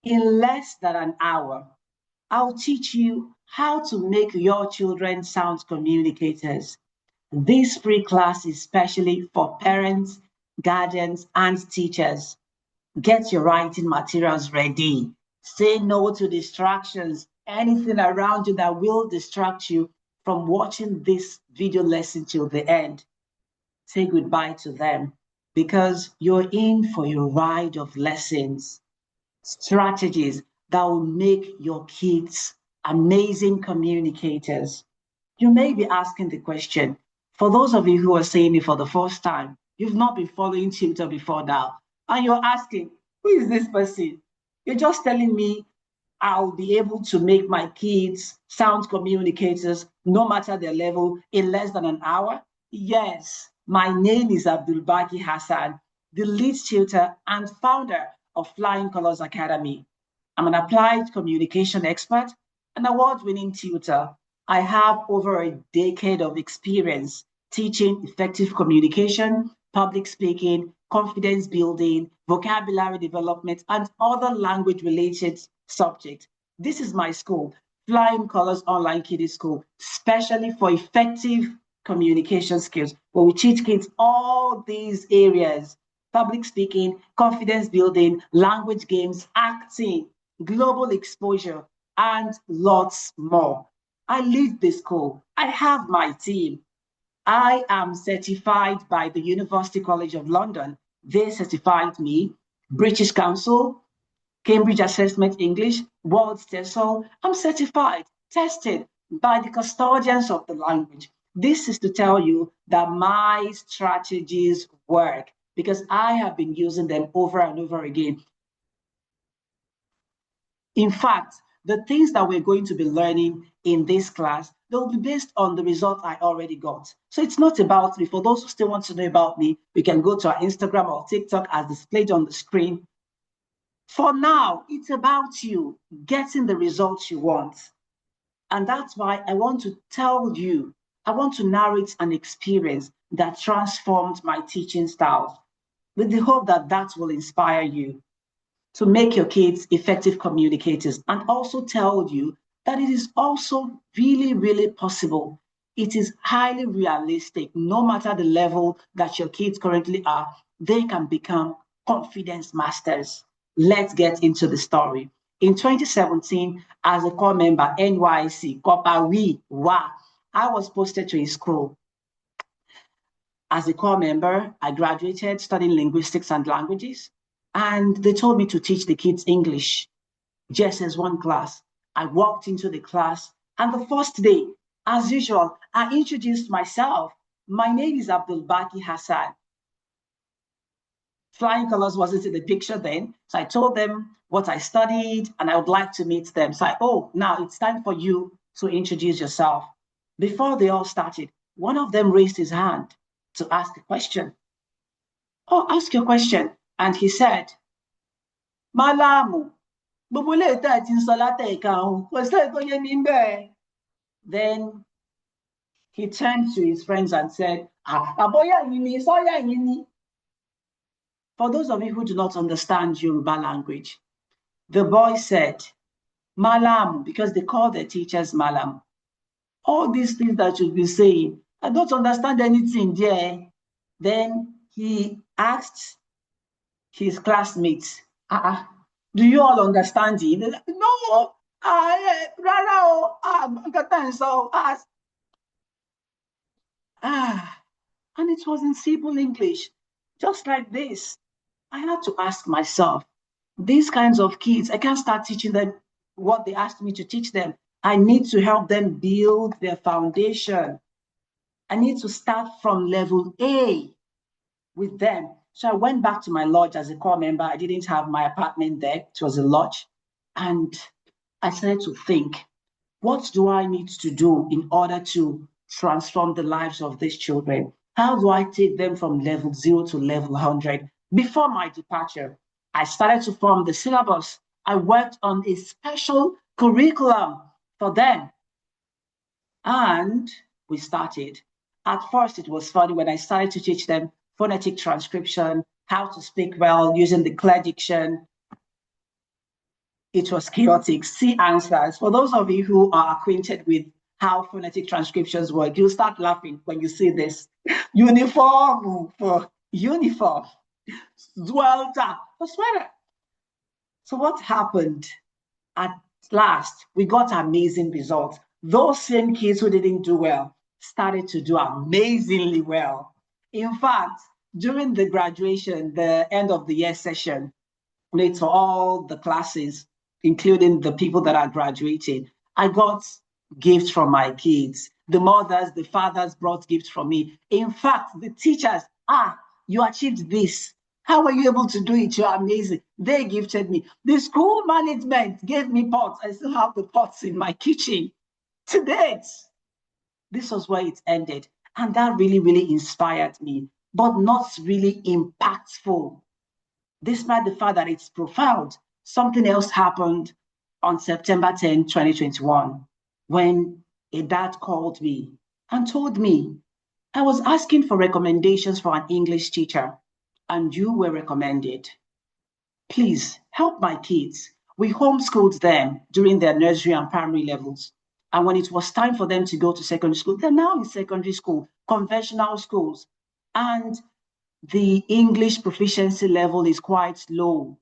In less than an hour, I'll teach you how to make your children sound communicators. This free class is specially for parents, guardians, and teachers. Get your writing materials ready. Say no to distractions, anything around you that will distract you from watching this video lesson till the end. Say goodbye to them because you're in for your ride of lessons, strategies that will make your kids amazing communicators. You may be asking the question, for those of you who are seeing me for the first time, you've not been following Tutor before now, and you're asking, who is this person? You're just telling me I'll be able to make my kids sound communicators, no matter their level, in less than an hour? Yes, my name is Abdulbaqi Hassan, the lead tutor and founder of Flying Colors Academy. I'm an applied communication expert, an award-winning tutor. I have over a decade of experience teaching effective communication, public speaking, confidence building, vocabulary development, and other language-related subjects. This is my school, Flying Colors Online Kiddie School, specially for effective communication skills, where we teach kids all these areas: public speaking, confidence building, language games, acting, global exposure, and lots more. I lead this school. I have my team. I am certified by the University College of London. They certified me. British Council, Cambridge Assessment English, World TESOL. I'm certified, tested by the custodians of the language. This is to tell you that my strategies work because I have been using them over and over again. In fact, the things that we're going to be learning in this class, they'll be based on the result I already got. So it's not about me. For those who still want to know about me, you can go to our Instagram or TikTok as displayed on the screen. For now, it's about you getting the results you want. And that's why I want to tell you, I want to narrate an experience that transformed my teaching style with the hope that that will inspire you to make your kids effective communicators, and also tell you that it is also really, really possible. It is highly realistic, no matter the level that your kids currently are, they can become confidence masters. Let's get into the story. In 2017, as a core member, NYC, I was posted to a school. As a core member, I graduated studying linguistics and languages, and they told me to teach the kids English, just as one class. I walked into the class, and the first day, as usual, I introduced myself. My name is Abdulbaqi Hassan. Flying Colors wasn't in the picture then, so I told them what I studied, and I would like to meet them. So now it's time for you to introduce yourself. Before they all started, one of them raised his hand to ask a question. Oh, ask your question. And he said, Malamu, then he turned to his friends and said, for those of you who do not understand Yoruba language, the boy said, Malam, because they call their teachers Malam. All these things that you've been saying, I don't understand anything there. Then he asked his classmates, do you all understand it? Like, no, and it was in simple English, just like this. I had to ask myself, these kinds of kids, I can't start teaching them what they asked me to teach them. I need to help them build their foundation. I need to start from level A with them. So I went back to my lodge as a core member. I didn't have my apartment there. It was a lodge. And I started to think, what do I need to do in order to transform the lives of these children? How do I take them from level 0 to level 100? Before my departure, I started to form the syllabus. I worked on a special curriculum for them. And we started. At first, it was funny when I started to teach them phonetic transcription, how to speak well using the clear diction. It was chaotic. C answers. For those of you who are acquainted with how phonetic transcriptions work, you'll start laughing when you see this. Uniform for uniform. Swelter for sweater. So what happened? At last, we got amazing results. Those same kids who didn't do well started to do amazingly well. In fact, during the graduation, the end of the year session, it's for all the classes, including the people that are graduating. I got gifts from my kids. The mothers, the fathers brought gifts from me. In fact, the teachers, you achieved this. How were you able to do it? You're amazing. They gifted me. The school management gave me pots. I still have the pots in my kitchen to date. This was where it ended. And that really, really inspired me, but not really impactful. Despite the fact that it's profound, something else happened on September 10, 2021, when a dad called me and told me, I was asking for recommendations for an English teacher, and you were recommended. Please help my kids. We homeschooled them during their nursery and primary levels. And when it was time for them to go to secondary school, they're now in secondary school, conventional schools. And the English proficiency level is quite low.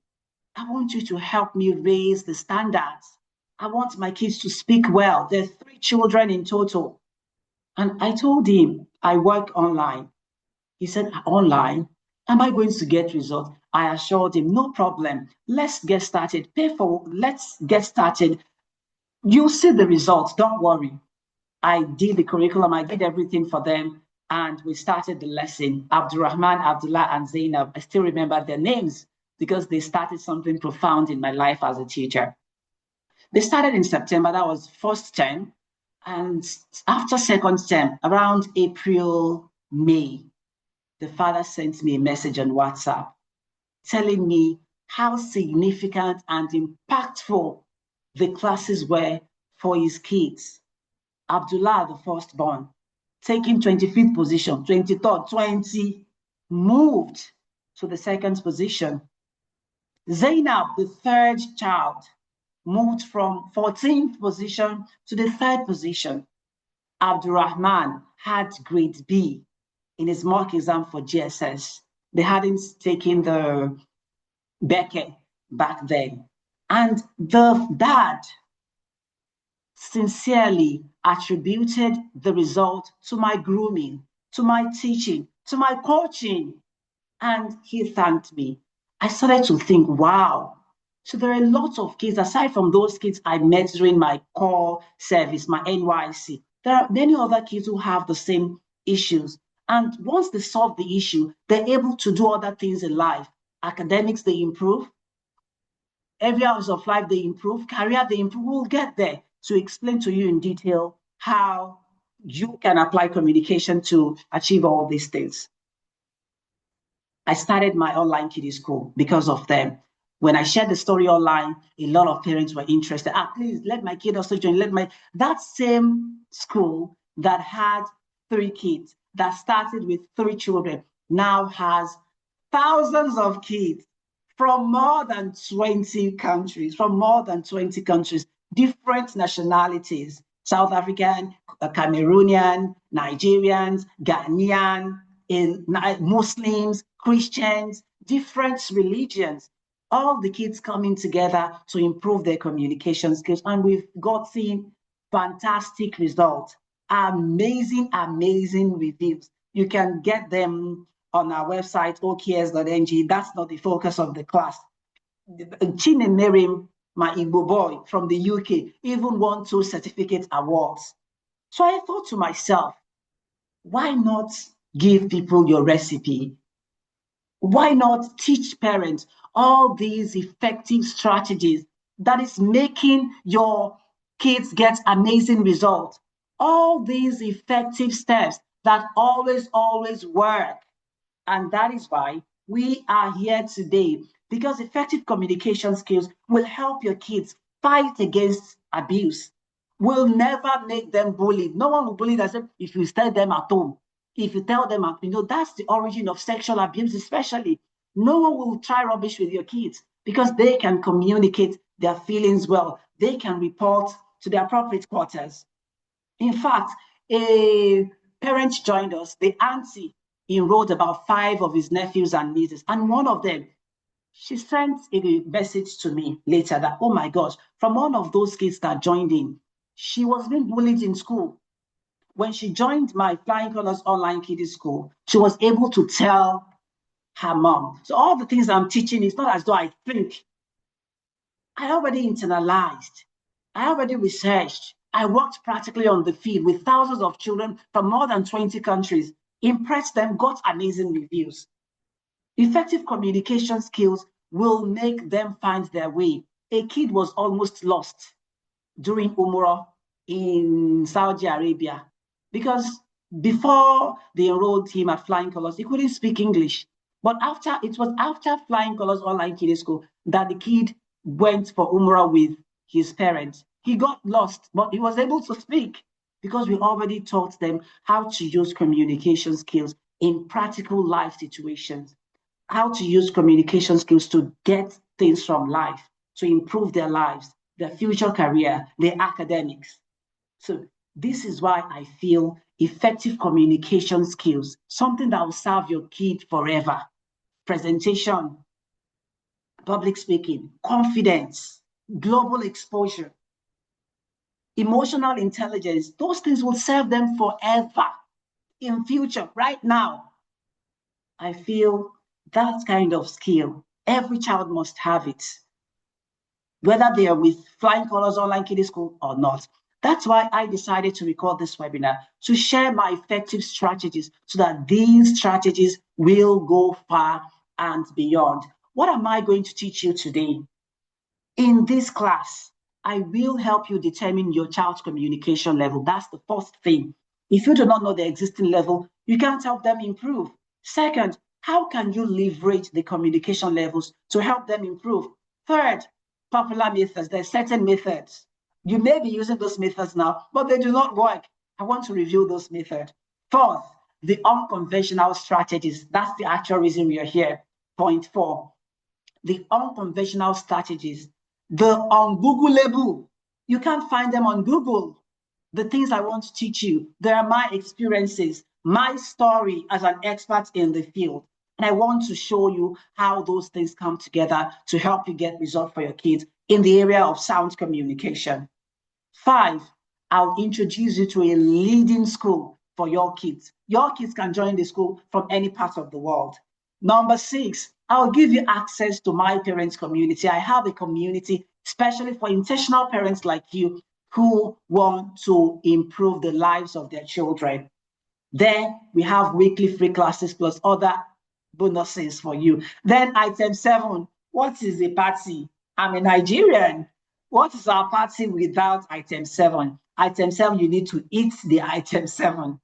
I want you to help me raise the standards. I want my kids to speak well. There's 3 children in total. And I told him, I work online. He said, online? Am I going to get results? I assured him, no problem. Let's get started. Let's get started. You'll see the results. Don't worry. I did the curriculum. I did everything for them. And we started the lesson. Abdurrahman, Abdullah, and Zainab. I still remember their names because they started something profound in my life as a teacher. They started in September. That was first term. And after second term, around April, May, the father sent me a message on WhatsApp telling me how significant and impactful the classes were for his kids. Abdullah, the firstborn, taking 25th position, 23rd, 20, moved to the second position. Zainab, the third child, moved from 14th position to the third position. Abdurrahman had grade B in his mock exam for GSS. They hadn't taken the Beckett back then. And the dad sincerely attributed the result to my grooming, to my teaching, to my coaching. And he thanked me. I started to think, wow. So there are a lot of kids, aside from those kids I met during my core service, my NYC, there are many other kids who have the same issues. And once they solve the issue, they're able to do other things in life. Academics, they improve. Areas of life, they improve. Career, they improve. We'll get there to explain to you in detail how you can apply communication to achieve all these things. I started my online kiddie school because of them. When I shared the story online, a lot of parents were interested. Please let my kid also join. That same school that had 3 kids, that started with 3 children, now has thousands of kids from more than 20 countries, different nationalities, South African, Cameroonian, Nigerians, Ghanaian, Muslims, Christians, different religions, all the kids coming together to improve their communication skills. And we've gotten fantastic results, amazing reviews. You can get them on our website, oks.ng. That's not the focus of the class. Chin and Nerim, my Igbo boy from the UK, even won 2 certificate awards. So I thought to myself, why not give people your recipe? Why not teach parents all these effective strategies that is making your kids get amazing results? All these effective steps that always work. And that is why we are here today, because effective communication skills will help your kids fight against abuse, will never make them bullied. No one will bully them if you tell them at home. If you tell them, that's the origin of sexual abuse, especially. No one will try rubbish with your kids because they can communicate their feelings well. They can report to the appropriate quarters. In fact, a parent joined us. The auntie enrolled about 5 of his nephews and nieces, and one of them, she sent a message to me later that, oh my gosh, from one of those kids that joined in, she was being bullied in school. When she joined my Flying Colors online kiddie school, she was able to tell her mom. So all the things I'm teaching, it's not as though I think. I already internalized. I already researched. I worked practically on the field with thousands of children from more than 20 countries, impressed them, got amazing reviews. Effective communication skills will make them find their way. A kid was almost lost during Umrah in Saudi Arabia because before they enrolled him at Flying Colors, he couldn't speak English. But it was after Flying Colors online kiddie school that the kid went for Umrah with his parents. He got lost, but he was able to speak because we already taught them how to use communication skills in practical life situations, how to use communication skills to get things from life, to improve their lives, their future career, their academics. So this is why I feel effective communication skills, something that will serve your kid forever. Presentation, public speaking, confidence, global exposure, emotional intelligence, those things will serve them forever in future. Right now, I feel that kind of skill, every child must have it, whether they are with Flying Colors Online Kiddie School or not. That's why I decided to record this webinar, to share my effective strategies so that these strategies will go far and beyond. What am I going to teach you today? In this class, I will help you determine your child's communication level. That's the first thing. If you do not know the existing level, you can't help them improve. Second, how can you leverage the communication levels to help them improve? Third, popular methods. There's certain methods. You may be using those methods now, but they do not work. I want to review those methods. Fourth, the unconventional strategies. That's the actual reason we are here. Point 4, the unconventional strategies, the ungoogleable. You can't find them on Google. The things I want to teach you, they are my experiences, my story as an expert in the field. And I want to show you how those things come together to help you get results for your kids in the area of sound communication. 5, I'll introduce you to a leading school for your kids. Your kids can join the school from any part of the world. Number 6, I'll give you access to my parents' community. I have a community, especially for intentional parents like you who want to improve the lives of their children. Then we have weekly free classes plus other bonuses for you. Then item 7, what is a party? I'm a Nigerian. What is our party without item 7? Item 7, you need to eat the item 7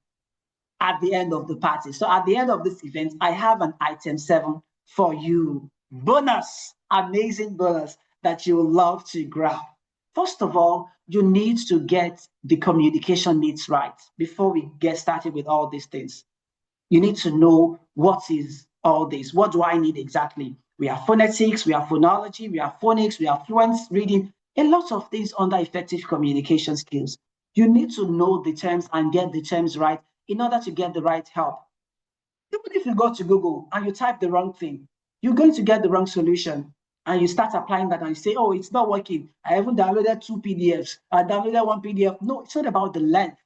at the end of the party. So at the end of this event, I have an item 7 for you. Bonus, amazing bonus that you will love to grab. First of all, you need to get the communication needs right before we get started with all these things. You need to know what is all this. What do I need exactly? We have phonetics, we have phonology, we have phonics, we have fluent reading, a lot of things under effective communication skills. You need to know the terms and get the terms right in order to get the right help. Even if you go to Google and you type the wrong thing, you're going to get the wrong solution. And you start applying that and you say, oh, it's not working. I haven't downloaded 2 PDFs. I downloaded 1 PDF. No, it's not about the length.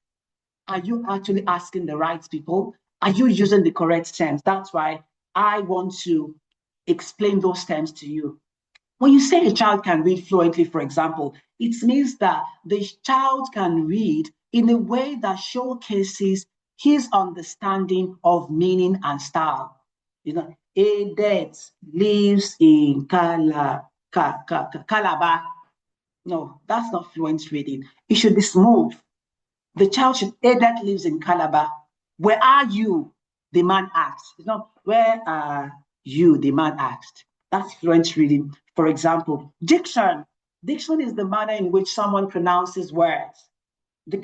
Are you actually asking the right people? Are you using the correct terms? That's why I want to explain those terms to you. When you say a child can read fluently, for example, it means that the child can read in a way that showcases his understanding of meaning and style. You know, a dad lives in Calabar. No, that's not fluent reading. It should be smooth. The child should, a dad lives in Calabar. Where are you? The man asked. You know, where are you? The man asked. That's fluent reading. For example, diction. Diction is the manner in which someone pronounces words. The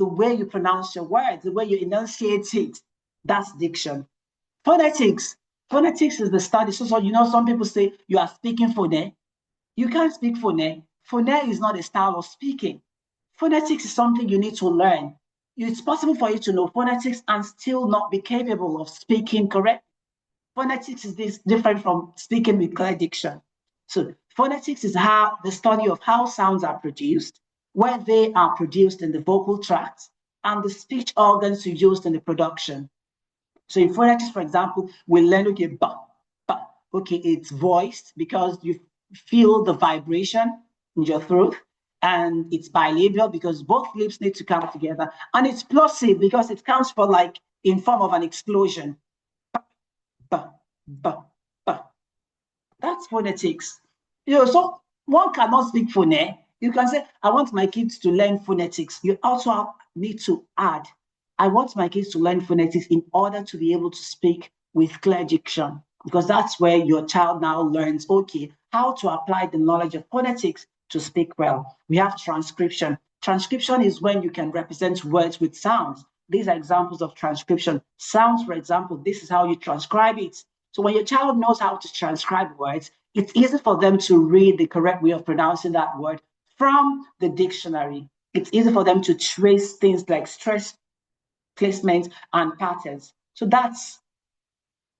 way you pronounce your words, the way you enunciate it. That's diction. Phonetics. Phonetics is the study. So you know, some people say you are speaking phone. You can't speak phone. Phone is not a style of speaking. Phonetics is something you need to learn. It's possible for you to know phonetics and still not be capable of speaking correctly. Phonetics is different from speaking with clear diction. So phonetics is how the study of how sounds are produced, where they are produced in the vocal tracts, and the speech organs used in the production. So in phonetics, for example, we learn, okay, ba, ba. Okay, it's voiced because you feel the vibration in your throat, and it's bilabial because both lips need to come together, and it's plosive because it counts for like in form of an explosion. Ba, ba, ba. That's phonetics. You know, so one cannot speak phone. You can say, I want my kids to learn phonetics. You also need to add, I want my kids to learn phonetics in order to be able to speak with clear diction, because that's where your child now learns, okay, how to apply the knowledge of phonetics to speak well. We have transcription. Transcription is when you can represent words with sounds. These are examples of transcription. Sounds, for example, this is how you transcribe it. So when your child knows how to transcribe words, it's easy for them to read the correct way of pronouncing that word from the dictionary. It's easy for them to trace things like stress placement and patterns. So that's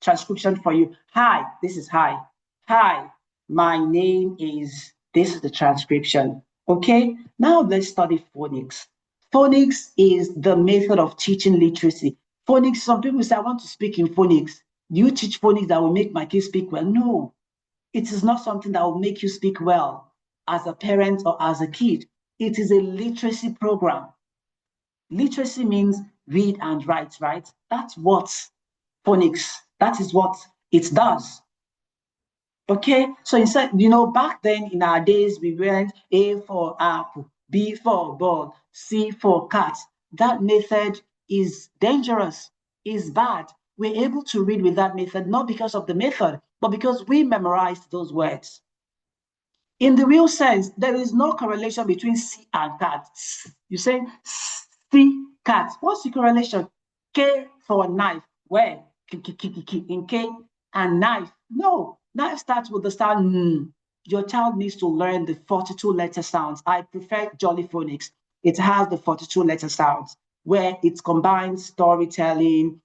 transcription for you. Hi, this is hi. Hi, my name is, this is the transcription. Okay, now let's study phonics. Phonics is the method of teaching literacy. Phonics, some people say, I want to speak in phonics. Do you teach phonics that will make my kids speak well? No, it is not something that will make you speak well as a parent or as a kid. It is a literacy program. Literacy means read and write, right? That's what phonics, that is what it does. Okay, so instead, you know, back then in our days, we went A for apple, B for ball, C for cat. That method is dangerous, is bad. We're able to read with that method, not because of the method, but because we memorized those words. In the real sense, there is no correlation between C and cat. You say C, cat. What's the correlation? K for knife. Where? In K and knife. No, knife starts with the sound N. Your child needs to learn the 42 letter sounds. I prefer Jolly Phonics. It has the 42 letter sounds where it combines storytelling,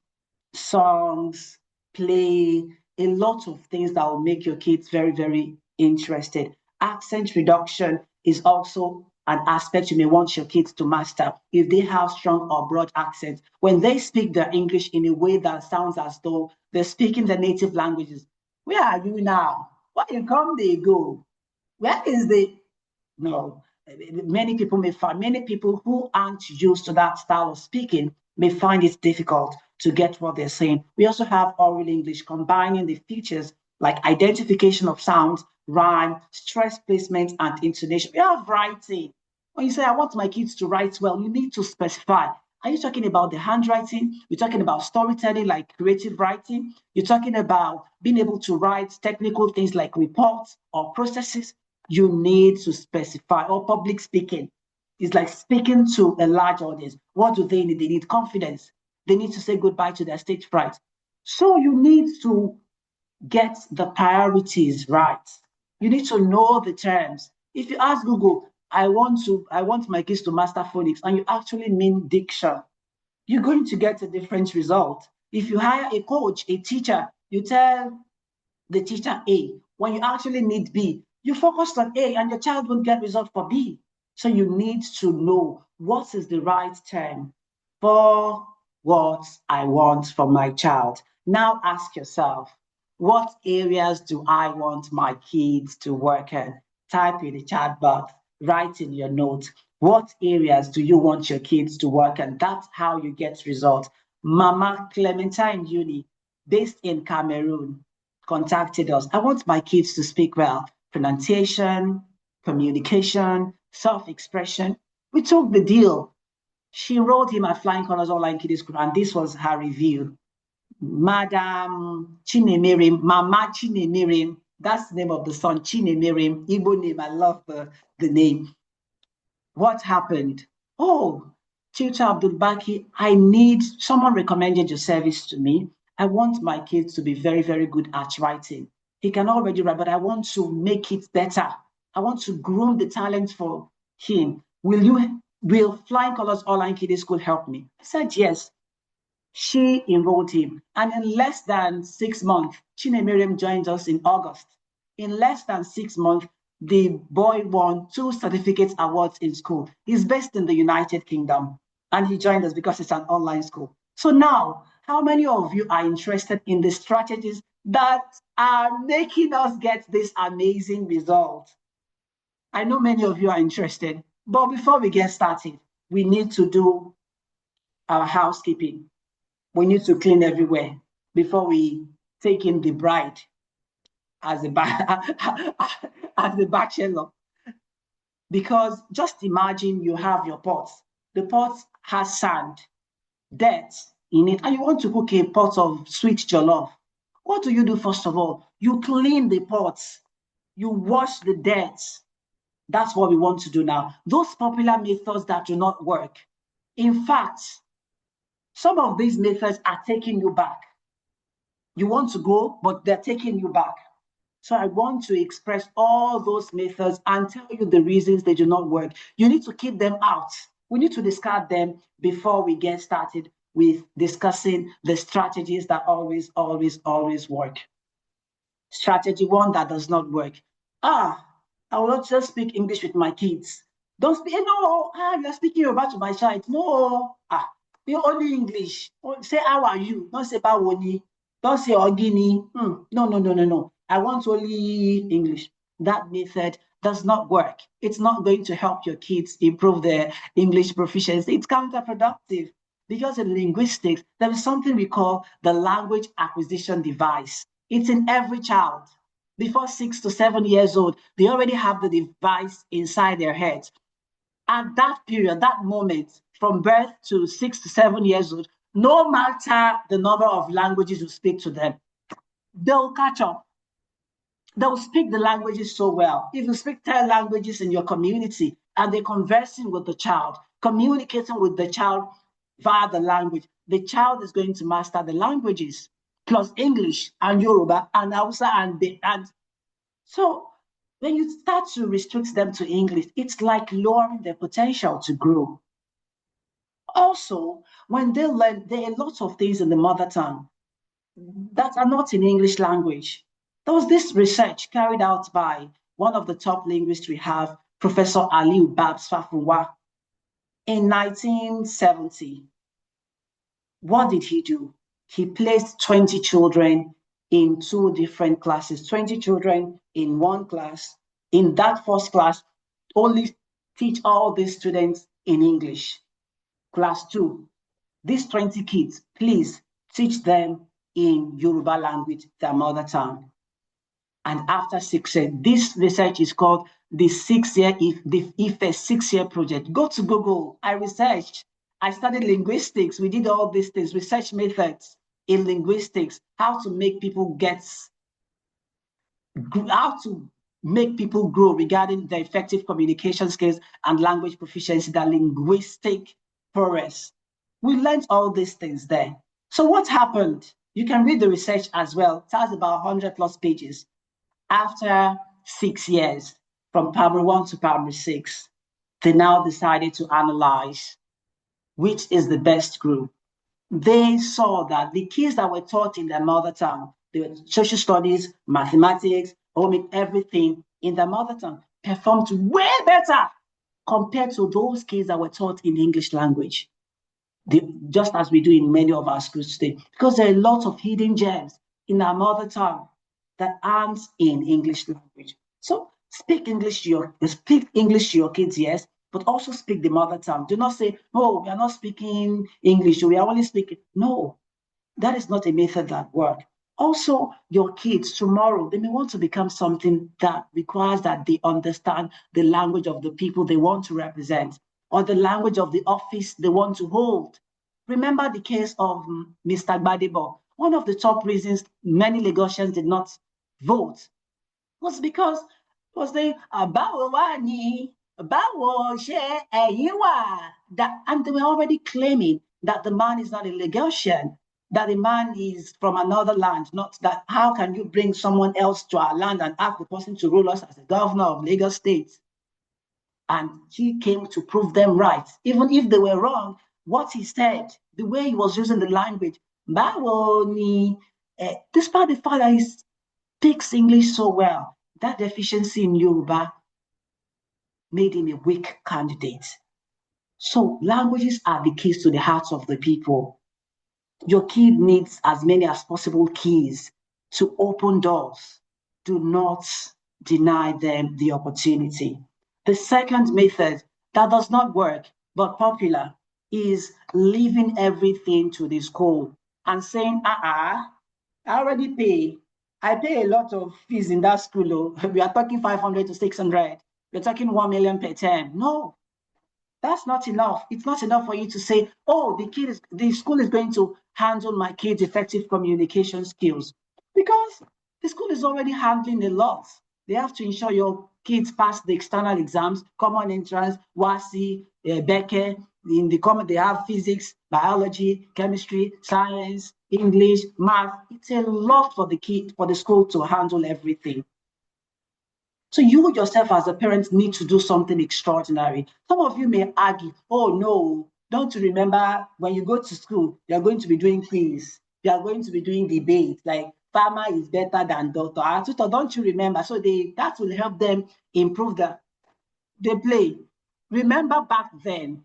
songs, play, a lot of things that will make your kids very, very interested. Accent reduction is also an aspect you may want your kids to master if they have strong or broad accents. When they speak their English in a way that sounds as though they're speaking their native languages. Where are you now? Where you come, they go? Where is the no? Many people who aren't used to that style of speaking may find it difficult to get what they're saying. We also have oral English combining the features like identification of sounds, rhyme, stress placement, and intonation. We have writing. When you say, I want my kids to write well, you need to specify. Are you talking about the handwriting? You're talking about storytelling, like creative writing? You're talking about being able to write technical things like reports or processes? You need to specify. Or public speaking is like speaking to a large audience. What do they need? They need confidence. They need to say goodbye to their stage fright. So you need to get the priorities right. You need to know the terms. If you ask Google, I want my kids to master phonics, and you actually mean diction, you're going to get a different result. If you hire a coach, a teacher, you tell the teacher A. When you actually need B, you focus on A and your child won't get result for B. So you need to know what is the right term for what I want for my child. Now ask yourself, what areas do I want my kids to work in? Type in the chat box, write in your notes. What areas do you want your kids to work in? That's how you get results. Mama Clementine Uni, based in Cameroon, contacted us. I want my kids to speak well. Pronunciation, communication, self-expression. We took the deal. She wrote him at Flying Colors Online Kiddies Group, and this was her review. Madam Chinemirim, Mama Chinemirim, that's the name of the son, Chinemirim, Igbo name, I love the name. What happened? Oh, Tutor Abdulbaqi, someone recommended your service to me. I want my kids to be very, very good at writing. He can already write, but I want to make it better. I want to groom the talent for him. Will Flying Colors Online Kiddie School help me? I said yes. She enrolled him. And in less than 6 months, Chinemiriam joined us in August. In less than 6 months, the boy won 2 certificate awards in school. He's based in the United Kingdom, and he joined us because it's an online school. So now, how many of you are interested in the strategies that are making us get this amazing result? I know many of you are interested, but before we get started, we need to do our housekeeping. We need to clean everywhere before we take in the bride as a as the bachelor. Because just imagine you have your pot. The pot has sand, dirt in it, and you want to cook a pot of sweet jollof. What do you do first of all? You clean the pots. You wash the dirt. That's what we want to do now. Those popular methods that do not work. In fact, some of these methods are taking you back. You want to go, but they're taking you back. So I want to express all those methods and tell you the reasons they do not work. You need to keep them out. We need to discard them before we get started with discussing the strategies that always, always, always work. Strategy 1 that does not work. I will not just speak English with my kids. Don't speak, you're speaking Yoruba to my child. No, you only English. Say, how are you? Don't say, Bawoni. Don't say, Ogini. No. I want only English. That method does not work. It's not going to help your kids improve their English proficiency. It's counterproductive because in linguistics, there is something we call the language acquisition device. It's in every child. Before 6 to 7 years old, they already have the device inside their heads. At that period, that moment, from birth to 6 to 7 years old, no matter the number of languages you speak to them, they'll catch up. They'll speak the languages so well. If you speak 10 languages in your community and they're conversing with the child, communicating with the child via the language, the child is going to master the languages, plus English and Yoruba and Hausa and so when you start to restrict them to English, it's like lowering their potential to grow. Also, when they learn, there are lots of things in the mother tongue that are not in English language. There was this research carried out by one of the top linguists we have, Professor Aliu Babs Fafuwa, in 1970. What did he do? He placed 20 children in 2 different classes, 20 children in one class. In that first class, only teach all these students in English. Class 2, these 20 kids, please teach them in Yoruba language, their mother tongue. And after 6 years, this research is called the IFE 6-year project. Go to Google. I researched. I studied linguistics. We did all these things, research methods in linguistics, how to make people grow regarding their effective communication skills and language proficiency, the linguistic prowess. We learned all these things there. So what happened? You can read the research as well. It has about 100 plus pages. After 6 years, from primary 1 to primary 6, they now decided to analyze which is the best group. They saw that the kids that were taught in their mother tongue, the social studies, mathematics, everything in their mother tongue, performed way better compared to those kids that were taught in English language, just as we do in many of our schools today, because there are lots of hidden gems in our mother tongue that aren't in English language. So speak English to your kids, yes, but also speak the mother tongue. Do not say, oh, we are not speaking English, we are only speaking. No, that is not a method that works. Also, your kids tomorrow, they may want to become something that requires that they understand the language of the people they want to represent or the language of the office they want to hold. Remember the case of Mr. Gbadebo. One of the top reasons many Lagosians did not vote was because was they báwo wá ní, báwo ṣe ẹ̀yin wà, and they were already claiming that the man is not a Lagosian. that a man is from another land, not that how can you bring someone else to our land and ask the person to rule us as a governor of Lagos State? And he came to prove them right. Even if they were wrong, what he said, the way he was using the language, despite the fact that he speaks English so well, that deficiency in Yoruba made him a weak candidate. So languages are the keys to the hearts of the people. Your kid needs as many as possible keys to open doors. Do not deny them the opportunity. The second method that does not work but popular is leaving everything to the school and saying, I already pay. I pay a lot of fees in that school. Oh. We are talking 500 to 600. We're talking 1 million per term. No, that's not enough. It's not enough for you to say, oh, the school is going to handle my kids' effective communication skills, because the school is already handling a lot. They have to ensure your kids pass the external exams, common entrance, WASI, Becker. In the common, they have physics, biology, chemistry, science, English, math. It's a lot for the school to handle everything. So you yourself as a parent need to do something extraordinary. Some of you may argue, oh no, don't you remember when you go to school, you're going to be doing quiz, you're going to be doing debate, like farmer is better than doctor. Tutor, don't you remember? So that will help them improve the play. Remember back then,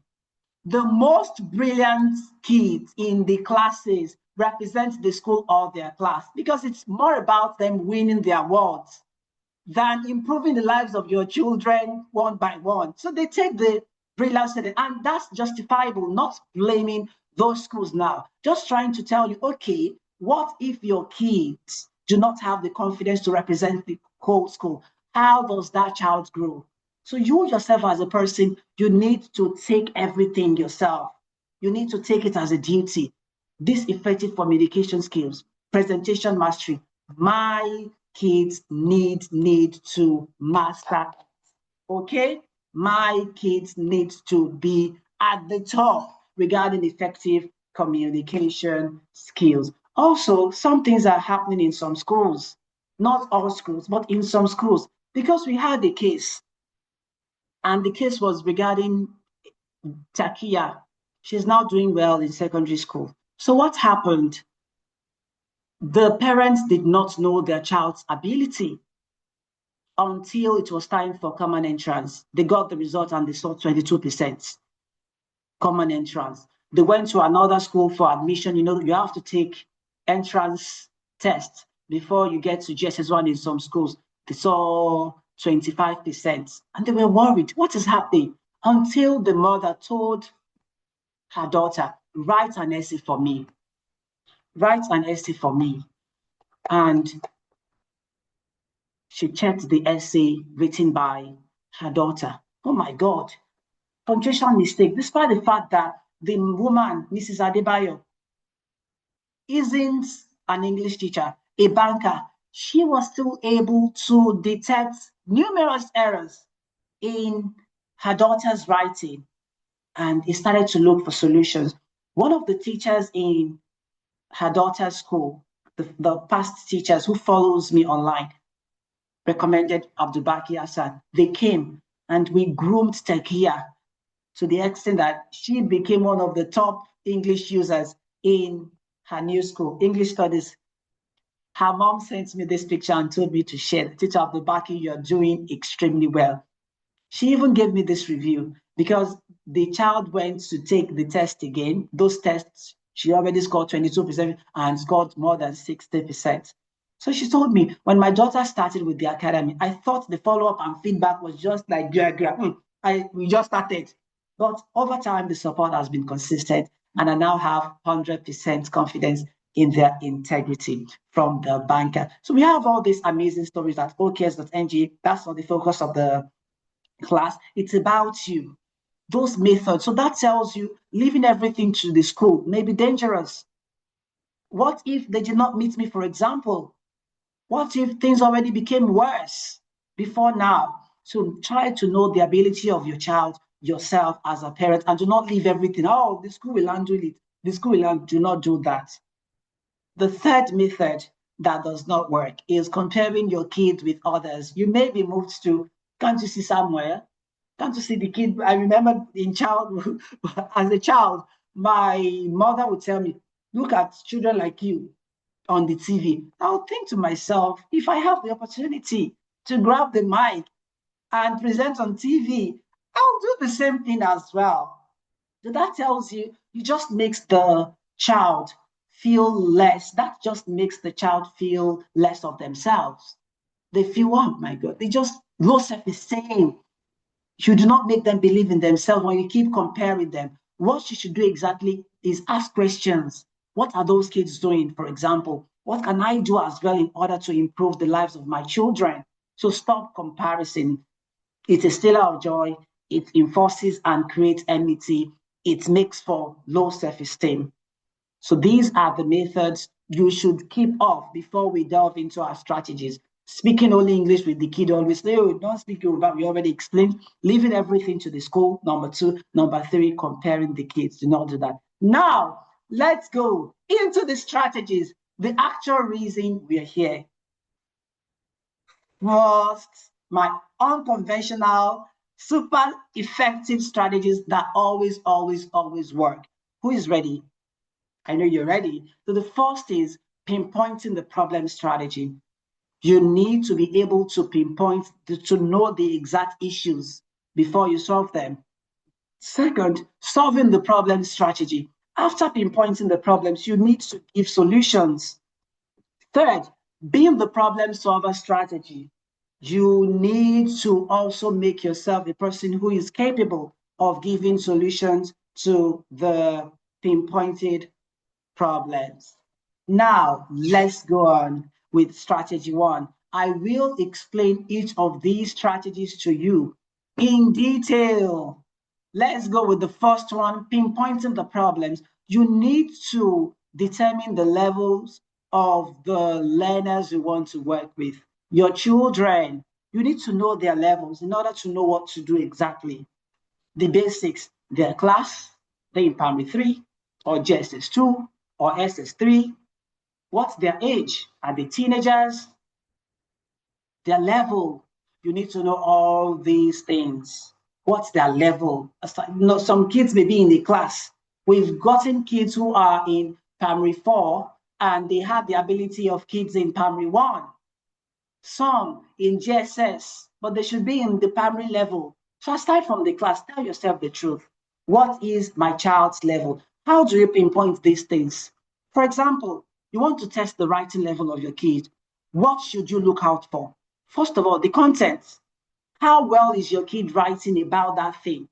the most brilliant kids in the classes represent the school or their class, because it's more about them winning the awards than improving the lives of your children one by one. So they take the brilliant student, and that's justifiable, not blaming those schools now. Just trying to tell you, okay, what if your kids do not have the confidence to represent the whole school? How does that child grow? So you yourself as a person, you need to take everything yourself. You need to take it as a duty. This effective communication skills, presentation mastery, my kids need to master. Okay? My kids need to be at the top regarding effective communication skills. Also, some things are happening in some schools, not all schools, but in some schools, because we had a case, and the case was regarding Takia. She's now doing well in secondary school. So what happened? The parents did not know their child's ability until it was time for common entrance. They got the result and they saw 22% common entrance. They went to another school for admission. You know, you have to take entrance tests before you get to GSS1 in some schools. They saw 25%. And they were worried. What is happening? Until the mother told her daughter, write an essay for me. Write an essay for me. And she checked the essay written by her daughter. Oh my God, punctuation mistake, despite the fact that the woman, Mrs. Adebayo, isn't an English teacher, a banker, she was still able to detect numerous errors in her daughter's writing, and he started to look for solutions. One of the teachers in her daughter's school, the past teachers who follows me online, recommended Abdulbaqi Hassan. They came and we groomed Takia to the extent that she became one of the top English users in her new school, English studies. Her mom sent me this picture and told me to share. Teacher Abdulbaqi, you're doing extremely well. She even gave me this review because the child went to take the test again. Those tests, she already scored 22% and scored more than 60%. So she told me, when my daughter started with the academy, I thought the follow-up and feedback was just like, we just started. But over time, the support has been consistent, and I now have 100% confidence in their integrity from the banker. So we have all these amazing stories at OKS.ng. That's not the focus of the class. It's about you, those methods. So that tells you leaving everything to the school may be dangerous. What if they did not meet me, for example? What if things already became worse before now? So try to know the ability of your child, yourself as a parent, and do not leave everything. Oh, the school will handle it. The school will handle. Do not do that. The third method that does not work is comparing your kids with others. You may be moved to, can't you see somewhere? Can't you see the kid? I remember in childhood, as a child, my mother would tell me, look at children like you on the TV. I'll think to myself, if I have the opportunity to grab the mic and present on TV, I'll do the same thing as well. So that tells you, it just makes the child feel less. That just makes the child feel less of themselves. They feel, oh my God, they just low self-esteem. You do not make them believe in themselves when you keep comparing them. What you should do exactly is ask questions. What are those kids doing, for example? What can I do as well in order to improve the lives of my children? So stop comparison. It is still our joy. It enforces and creates enmity. It makes for low self-esteem. So these are the methods you should keep off before we delve into our strategies. Speaking only English with the kid always say, oh, don't speak Yoruba, we already explained. Leaving everything to the school, number two. Number three, comparing the kids. Do not do that. Now, let's go into the strategies, the actual reason we're here. First, my unconventional, super effective strategies that always, always, always work. Who is ready? I know you're ready. So the first is pinpointing the problem strategy. You need to be able to pinpoint, to know the exact issues before you solve them. Second, solving the problem strategy. After pinpointing the problems, you need to give solutions. Third, being the problem solver strategy. You need to also make yourself a person who is capable of giving solutions to the pinpointed problems. Now, let's go on with strategy one. I will explain each of these strategies to you in detail. Let's go with the first one, pinpointing the problems. You need to determine the levels of the learners you want to work with. Your children, you need to know their levels in order to know what to do exactly. The basics, their class, they're in primary 3 or JSS2 or SS3. What's their age? Are they teenagers? Their level. You need to know all these things. What's their level? Some kids may be in the class. We've gotten kids who are in primary 4 and they have the ability of kids in primary 1. Some in GSS, but they should be in the primary level. So aside from the class, tell yourself the truth. What is my child's level? How do you pinpoint these things? For example, you want to test the writing level of your kid. What should you look out for? First of all, the content. How well is your kid writing about that thing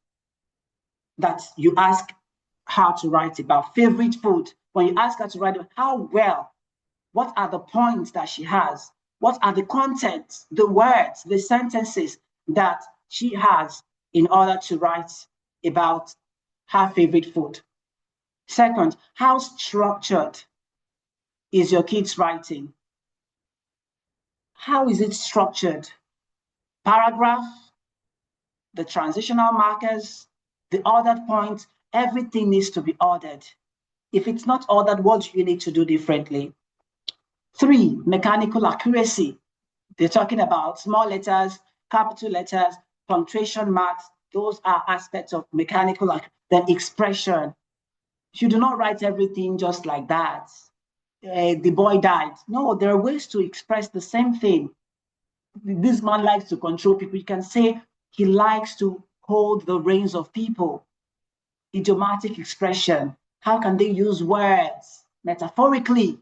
that you ask her to write about? Favorite food. When you ask her to write, how well? What are the points that she has? What are the contents, the words, the sentences that she has in order to write about her favorite food? Second, how structured is your kid's writing? How is it structured? Paragraph, the transitional markers, the ordered points, everything needs to be ordered. If it's not ordered, what do you need to do differently? 3, mechanical accuracy. They're talking about small letters, capital letters, punctuation marks. Those are aspects of mechanical accuracy. Then expression. You do not write everything just like that. The boy died. No, there are ways to express the same thing. This man likes to control people. You can say he likes to hold the reins of people. Idiomatic expression. How can they use words metaphorically?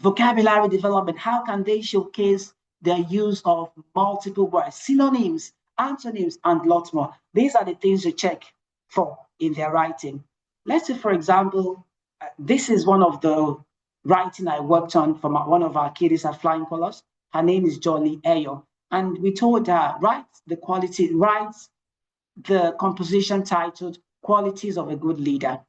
Vocabulary development. How can they showcase their use of multiple words, synonyms, antonyms, and lots more? These are the things you check for in their writing. Let's say, for example, this is one of the writing I worked on for one of our kiddies at Flying Colors. Her name is Jolly Ayo. And we told her, write the composition titled Qualities of a Good Leader.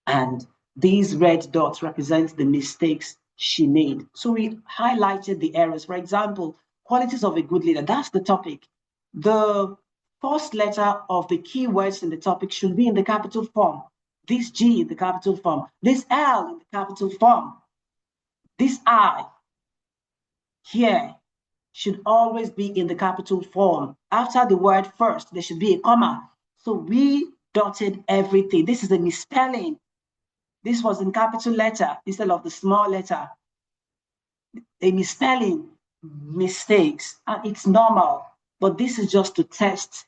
And these red dots represent the mistakes she made. So we highlighted the errors. For example, qualities of a good leader, that's the topic. The first letter of the keywords in the topic should be in the capital form. This G in the capital form, this L in the capital form. This I here should always be in the capital form. After the word first, there should be a comma. So we dotted everything. This is a misspelling. This was in capital letter instead of the small letter. A misspelling, mistakes, and it's normal. But this is just to test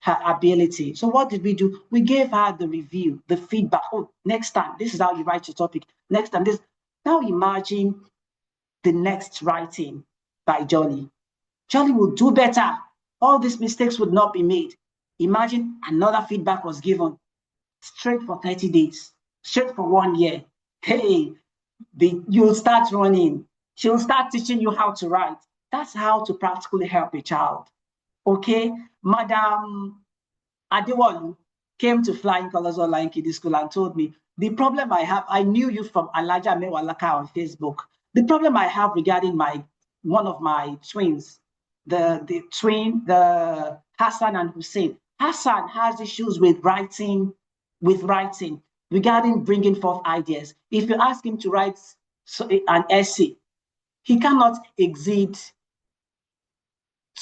her ability. So what did we do? We gave her the review, the feedback. Oh, next time, this is how you write your topic. Next time, this. Now imagine the next writing by Jolly. Jolly will do better. All these mistakes would not be made. Imagine another feedback was given straight for 30 days, straight for 1 year. Hey, you'll start running. She'll start teaching you how to write. That's how to practically help a child. Okay, Madam Adewolu came to Flying Colors Online Kiddie School and told me, the problem I have, I knew you from Alaja Mewalaka on Facebook. The problem I have regarding one of my twins, the twin, the Hassan and Hussein. Hassan has issues with writing, regarding bringing forth ideas. If you ask him to write an essay, he cannot exceed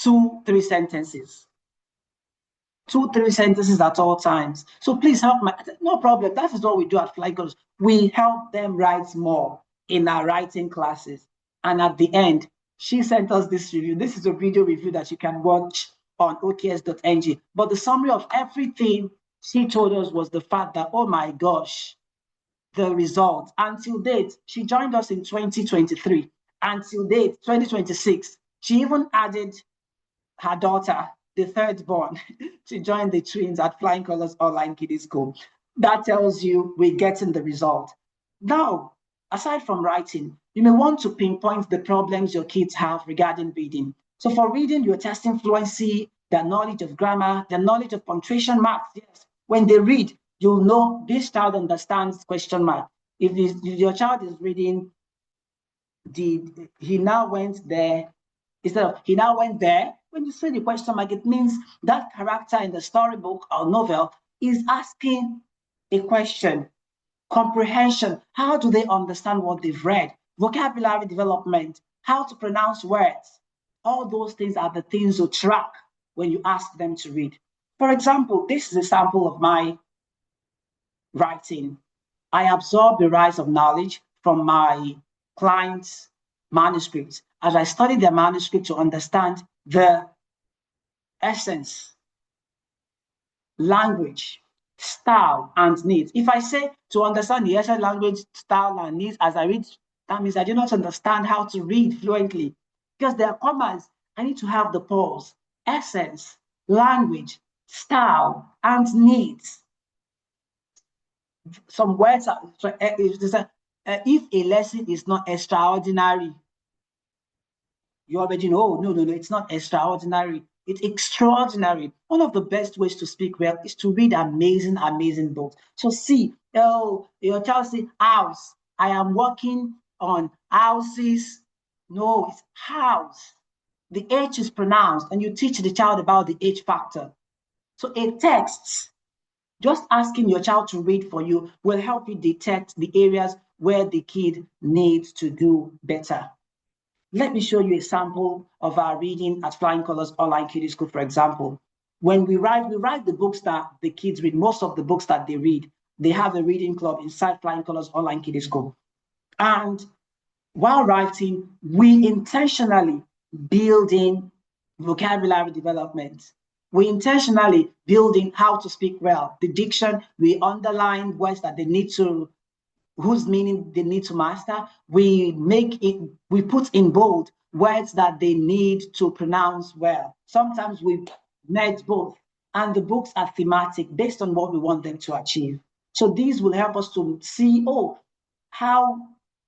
2-3 sentences. 2-3 sentences at all times. So please help no problem. That is what we do at Flying Colors. We help them write more in our writing classes. And at the end, she sent us this review. This is a video review that you can watch on oks.ng. But the summary of everything she told us was the fact that, oh my gosh, the result. Until date, she joined us in 2023. Until date, 2026, she even added her daughter, the third born, to join the twins at Flying Colors Online Kiddie School. That tells you we're getting the result. Now, aside from writing, you may want to pinpoint the problems your kids have regarding reading. So for reading, you're testing fluency, their knowledge of grammar, their knowledge of punctuation marks. Yes, when they read, you'll know this child understands question mark. If your child is reading, he now went there, instead of he now went there, when you say the question mark, it means that character in the storybook or novel is asking a question. Comprehension, how do they understand what they've read? Vocabulary development, how to pronounce words. All those things are the things to track when you ask them to read. For example, this is a sample of my writing. I absorb the rise of knowledge from my clients' manuscripts as I study their manuscript to understand the essence, language, style, and needs. If I say to understand the essence, language, style, and needs as I read, that means I do not understand how to read fluently. Because there are commas, I need to have the pause, essence, language, style, and needs. Some words are, if a lesson is not extraordinary, you already know, no, it's not extraordinary. It's extraordinary. One of the best ways to speak well is to read amazing, amazing books. So see, your child say house. I am working on houses. No, it's house. The H is pronounced, and you teach the child about the H factor. So a text, just asking your child to read for you will help you detect the areas where the kid needs to do better. Let me show you a sample of our reading at Flying Colors Online Kiddie School, for example. When we write the books that the kids read, most of the books that they read, they have a reading club inside Flying Colors Online Kiddie School. And while writing, we intentionally build in vocabulary development. We intentionally build in how to speak well. The diction, we underline words that they need to, whose meaning they need to master. We put in bold words that they need to pronounce well. Sometimes we merge both, and the books are thematic based on what we want them to achieve. So these will help us to see, how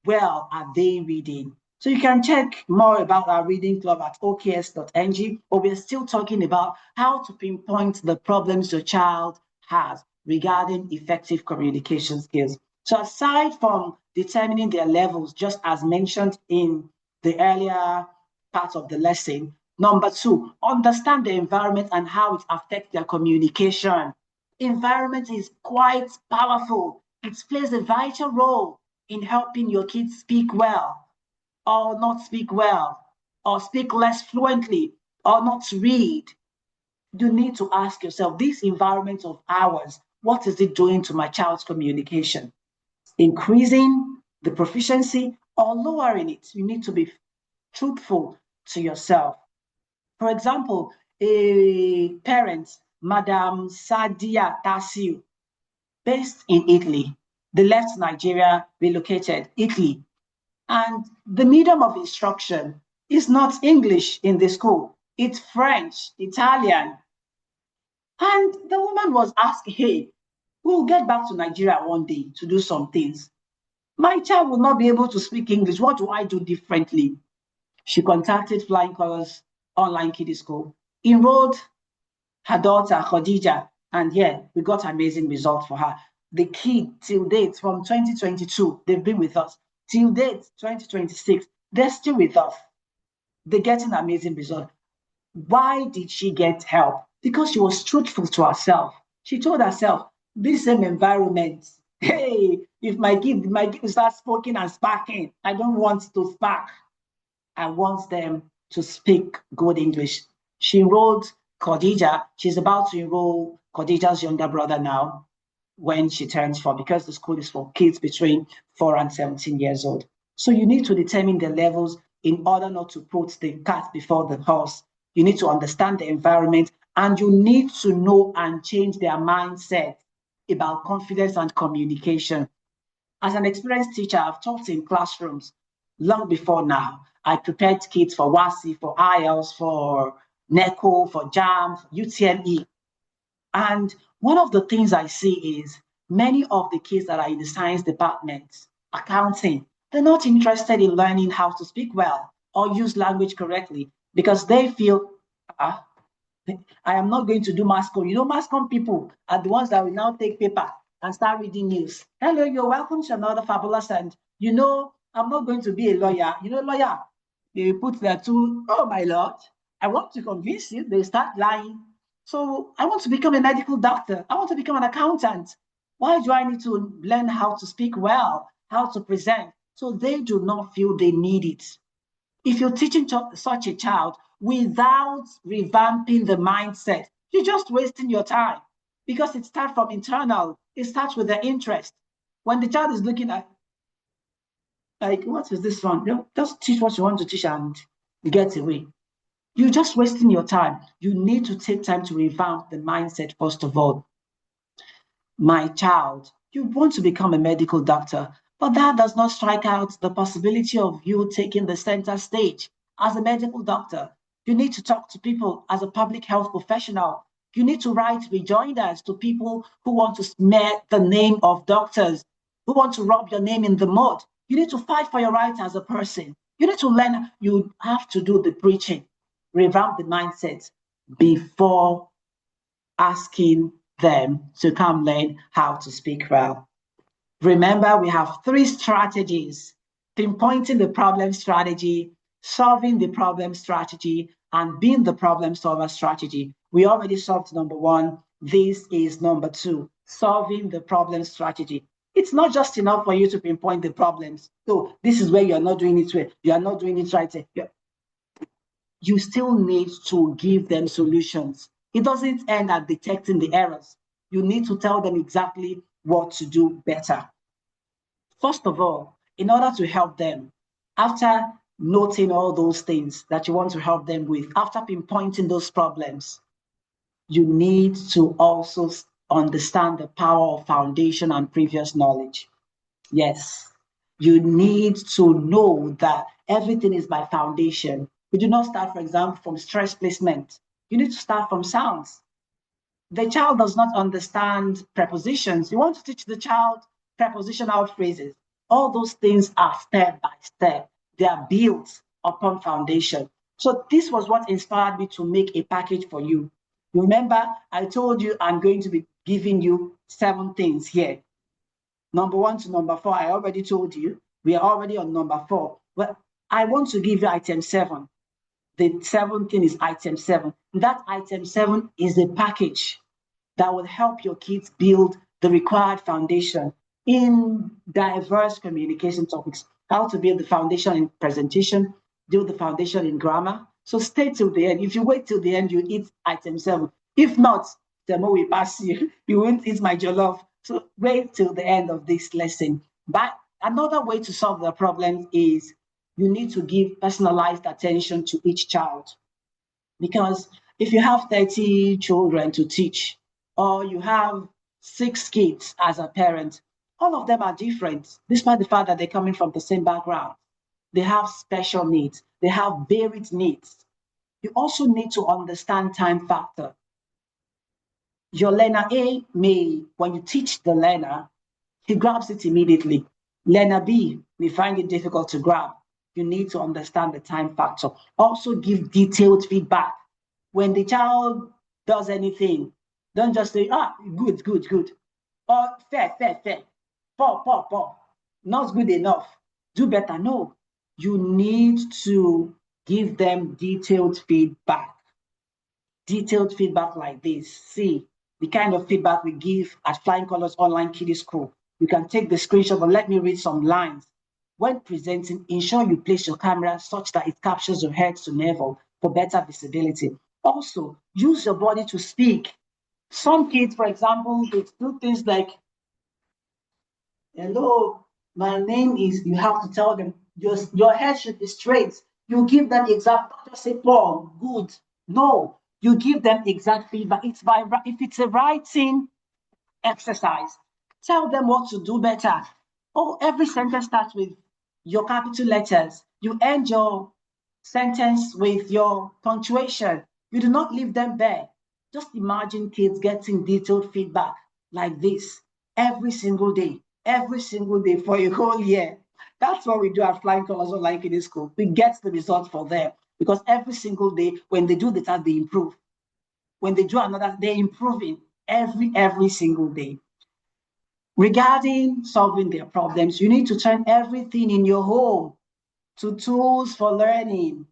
well are they reading? So you can check more about our reading club at oks.ng, but we're still talking about how to pinpoint the problems your child has regarding effective communication skills. So aside from determining their levels, just as mentioned in the earlier part of the lesson, number 2, understand the environment and how it affects their communication. Environment is quite powerful. It plays a vital role in helping your kids speak well or not speak well, or speak less fluently, or not read, you need to ask yourself, this environment of ours, what is it doing to my child's communication? Increasing the proficiency or lowering it? You need to be truthful to yourself. For example, a parent, Madame Sadia Tasiu, based in Italy, they left Nigeria, relocated Italy, and the medium of instruction is not English in the school, it's French, Italian. And the woman was asking, hey, we'll get back to Nigeria one day to do some things. My child will not be able to speak English. What do I do differently? She contacted Flying Colors Online Kiddie School, enrolled her daughter, Khadija, and yeah, we got amazing results for her. The kid, till date, from 2022, they've been with us. Till date, 2026, they're still with us. They're getting amazing results. Why did she get help? Because she was truthful to herself. She told herself, this same environment, hey, if my kid starts speaking and sparking, I don't want to spark. I want them to speak good English. She enrolled Khadija. She's about to enroll Khadija's younger brother now when she turns 4, because the school is for kids between 4 and 17 years old. So you need to determine the levels in order not to put the cart before the horse. You need to understand the environment, and you need to know and change their mindset about confidence and communication. As an experienced teacher, I've taught in classrooms long before now. I prepared kids for WASI, for IELTS, for NECO, for JAM, UTME. And one of the things I see is many of the kids that are in the science department, accounting, they're not interested in learning how to speak well or use language correctly, because they feel, I am not going to do mass comm. You know, mass comm people are the ones that will now take paper and start reading news. Hello, you're welcome to another fabulous, and you know, I'm not going to be a lawyer. You know, lawyer, they put their tool, oh my Lord, I want to convince you, they start lying. So I want to become a medical doctor. I want to become an accountant. Why do I need to learn how to speak well, how to present? So they do not feel they need it. If you're teaching such a child without revamping the mindset, you're just wasting your time, because it starts from internal. It starts with the interest. When the child is looking at, like, what is this one? You know, just teach what you want to teach and get away. You're just wasting your time. You need to take time to revamp the mindset, first of all. My child, you want to become a medical doctor, but that does not strike out the possibility of you taking the center stage. As a medical doctor, you need to talk to people as a public health professional. You need to write rejoinders to people who want to smear the name of doctors, who want to rub your name in the mud. You need to fight for your rights as a person. You need to learn. You have to do the preaching, revamp the mindset before asking them to come learn how to speak well. Remember, we have 3 strategies: pinpointing the problem strategy, solving the problem strategy, and being the problem solver strategy. We already solved number 1. This is number 2, solving the problem strategy. It's not just enough for you to pinpoint the problems. So this is where you're not doing it well, you are not doing it right. You still need to give them solutions. It doesn't end at detecting the errors. You need to tell them exactly what to do better. First of all, in order to help them, after noting all those things that you want to help them with, after pinpointing those problems, you need to also understand the power of foundation and previous knowledge. Yes, you need to know that everything is by foundation. We do not start, for example, from stress placement. You need to start from sounds. The child does not understand prepositions. You want to teach the child prepositional phrases. All those things are step by step. They are built upon foundation. So this was what inspired me to make a package for you. Remember, I told you I'm going to be giving you 7 things here. Number 1 to number 4, I already told you. We are already on number 4. Well, I want to give you item 7. The 7th thing is item 7. That item 7 is a package that will help your kids build the required foundation. in diverse communication topics, how to build the foundation in presentation, build the foundation in grammar. So stay till the end. If you wait till the end, you eat item 7. If not, the more we pass you, you won't eat my jollof. So wait till the end of this lesson. But another way to solve the problem is you need to give personalized attention to each child. Because if you have 30 children to teach, or you have 6 kids as a parent, all of them are different, despite the fact that they're coming from the same background. They have special needs, they have varied needs. You also need to understand time factor. Your learner A may, when you teach the learner, he grabs it immediately. Learner B may find it difficult to grab. You need to understand the time factor. Also give detailed feedback. When the child does anything, don't just say, good, good, good. Or fair, fair, fair. Poor, poor, poor. Not good enough. Do better. No. You need to give them detailed feedback. Detailed feedback like this. See, the kind of feedback we give at Flying Colors Online Kiddie School. You can take the screenshot, but let me read some lines. When presenting, ensure you place your camera such that it captures your head to navel for better visibility. Also, use your body to speak. Some kids, for example, they do things like, hello, my name is, you have to tell them, your head should be straight. You give them exact, don't just say, Paul, good. No, you give them exact feedback. If it's a writing exercise, tell them what to do better. Oh, every sentence starts with your capital letters. You end your sentence with your punctuation. You do not leave them bare. Just imagine kids getting detailed feedback like this every single day for a whole year. That's what we do at Flying Colors Online Kiddie School. We get the results for them because every single day when they do the task, they improve. When they do another, they're improving every single day. Regarding solving their problems, you need to turn everything in your home to tools for learning.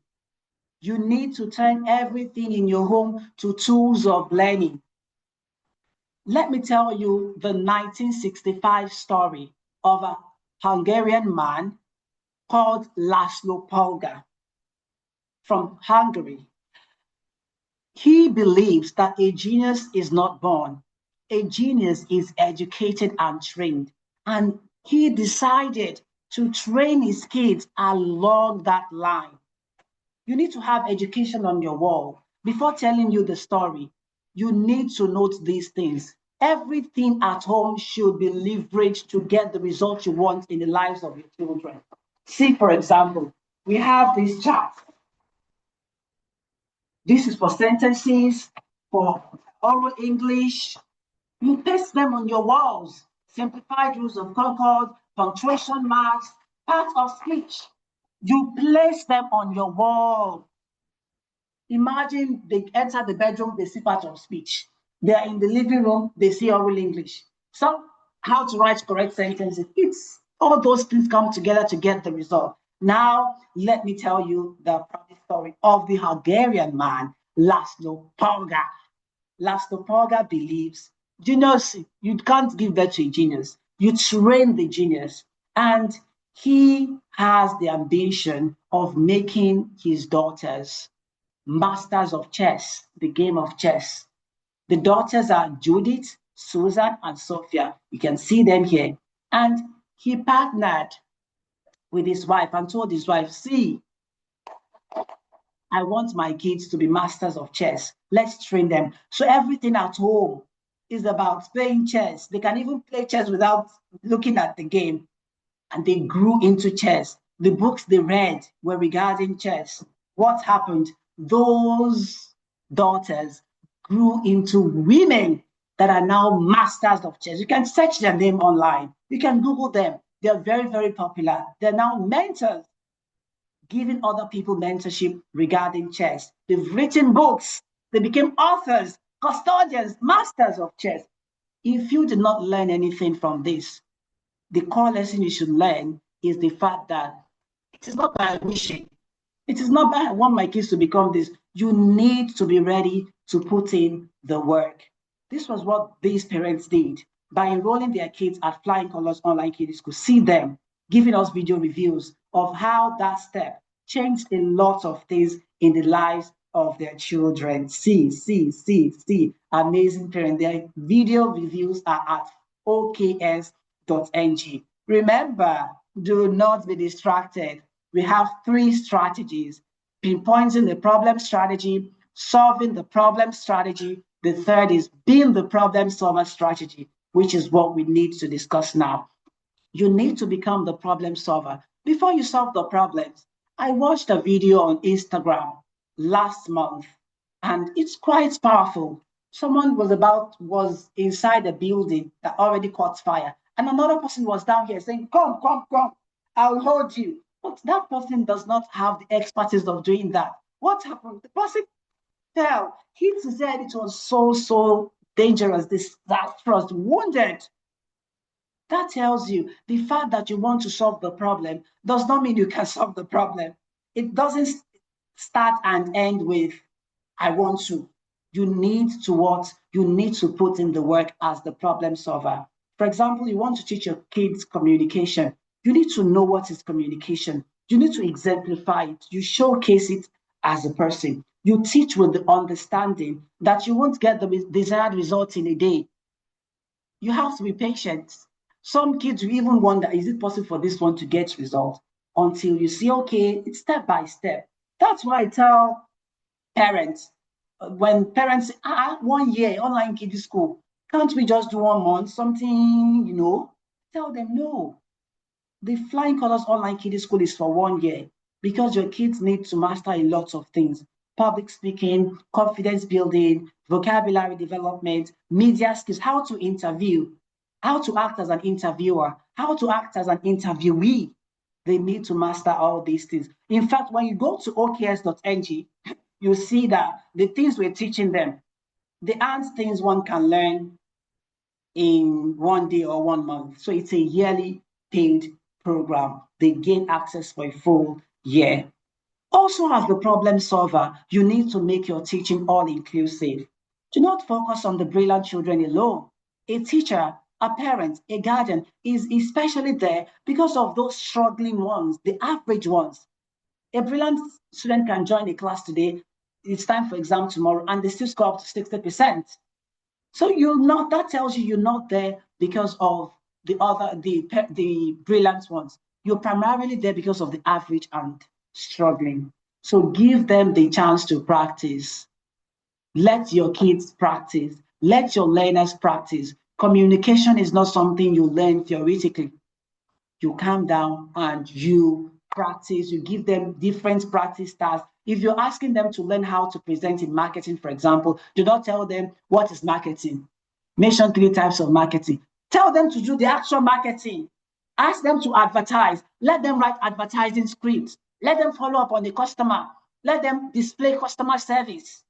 You need to turn everything in your home to tools of learning. Let me tell you the 1965 story of a Hungarian man called Laszlo Polgar from Hungary. He believes that a genius is not born. A genius is educated and trained. And he decided to train his kids along that line. You need to have education on your wall. Before telling you the story, you need to note these things. Everything at home should be leveraged to get the results you want in the lives of your children. See, for example, we have this chart. This is for sentences, for oral English. You paste them on your walls. Simplified rules of concord, punctuation marks, part of speech. You place them on your wall. Imagine they enter the bedroom, they see part of speech. They are in the living room, they see oral English. So how to write correct sentences. It's all those things come together to get the result. Now, let me tell you the story of the Hungarian man, Laszlo Polgar. Laszlo Polgar believes genius, you can't give that to a genius. You train the genius. And he has the ambition of making his daughters masters of chess, the game of chess. The daughters are Judith, Susan, and Sophia. You can see them here. And he partnered with his wife and told his wife, see, I want my kids to be masters of chess. Let's train them. So everything at home is about playing chess. They can even play chess without looking at the game. And they grew into chess. The books they read were regarding chess. What happened? Those daughters grew into women that are now masters of chess. You can search their name online. You can Google them. They're very, very popular. They're now mentors, giving other people mentorship regarding chess. They've written books. They became authors, custodians, masters of chess. If you did not learn anything from this, the core lesson you should learn is the fact that it is not by wishing. It is not by I want my kids to become this. You need to be ready to put in the work. This was what these parents did. by enrolling their kids at Flying Colors Online Kiddie School. See them giving us video reviews of how that step changed a lot of things in the lives of their children. See. Amazing parents. Their video reviews are at oks.ng. Remember, do not be distracted. We have 3 strategies: pinpointing the problem strategy, solving the problem strategy. The third is being the problem solver strategy, which is what we need to discuss now. You need to become the problem solver before you solve the problems. I watched a video on Instagram last month, and it's quite powerful. Someone was inside a building that already caught fire, and another person was down here saying, come, I'll hold you. But that person does not have the expertise of doing that. What happened? The person fell, hit his head. It was so dangerous, disastrous, wounded. That tells you the fact that you want to solve the problem does not mean you can solve the problem. It doesn't start and end with, I want to. You need to what? You need to put in the work as the problem solver. For example, you want to teach your kids communication. You need to know what is communication. You need to exemplify it. You showcase it as a person. You teach with the understanding that you won't get the desired result in a day. You have to be patient. Some kids will even wonder, is it possible for this one to get results? Until you see, okay, it's step by step. That's why I tell parents, when parents say, 1 year online kiddie school, can't we just do 1 month, something, Tell them, no. The Flying Colors Online Kiddie School is for 1 year because your kids need to master a lot of things: public speaking, confidence building, vocabulary development, media skills, how to interview, how to act as an interviewer, how to act as an interviewee. They need to master all these things. In fact, when you go to oks.ng, you see that the things we're teaching them, they aren't things one can learn in 1 day or 1 month. So it's a yearly paid program. They gain access for a full year. Also, as the problem solver, you need to make your teaching all-inclusive. Do not focus on the brilliant children alone. A teacher, a parent, a guardian is especially there because of those struggling ones, the average ones. A brilliant student can join a class today, it's time for exam tomorrow, and they still score up to 60%. So that tells you you're not there because of the brilliant ones. You're primarily there because of the average and struggling. So give them the chance to practice. Let your kids practice. Let your learners practice. Communication is not something you learn theoretically. You calm down and you practice. You give them different practice tasks. If you're asking them to learn how to present in marketing, for example, do not tell them what is marketing. Mention 3 types of marketing. Tell them to do the actual marketing. Ask them to advertise. Let them write advertising scripts. Let them follow up on the customer. Let them display customer service.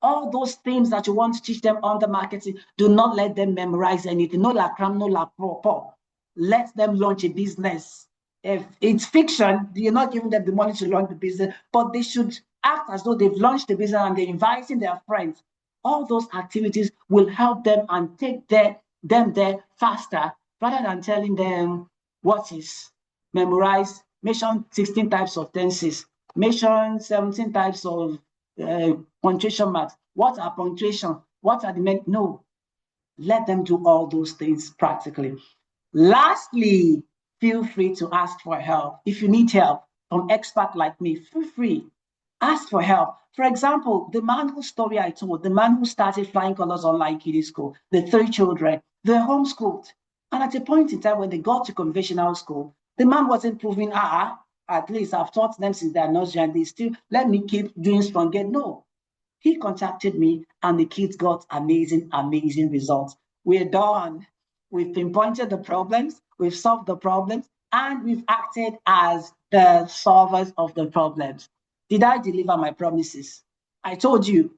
All those things that you want to teach them on the marketing, do not let them memorize anything. No la cram, no la po. Let them launch a business. If it's fiction, you're not giving them the money to launch the business, but they should act as though they've launched the business and they're inviting their friends. All those activities will help them and take them there faster, rather than telling them what is memorize, mention 16 types of tenses, mention 17 types of punctuation marks. What are punctuation? What are the no? Let them do all those things practically. Lastly, feel free to ask for help. If you need help from expert like me, feel free. Ask for help. For example, the man whose story I told, the man who started Flying Colors Online Kiddie School, the 3 children, they're homeschooled. And at a point in time when they got to conventional school, the man wasn't proving, at least I've taught them since they're nursery and they still let me keep doing strong. No, he contacted me and the kids got amazing results. We're done. We've pinpointed the problems, we've solved the problems, and we've acted as the solvers of the problems. Did I deliver my promises? I told you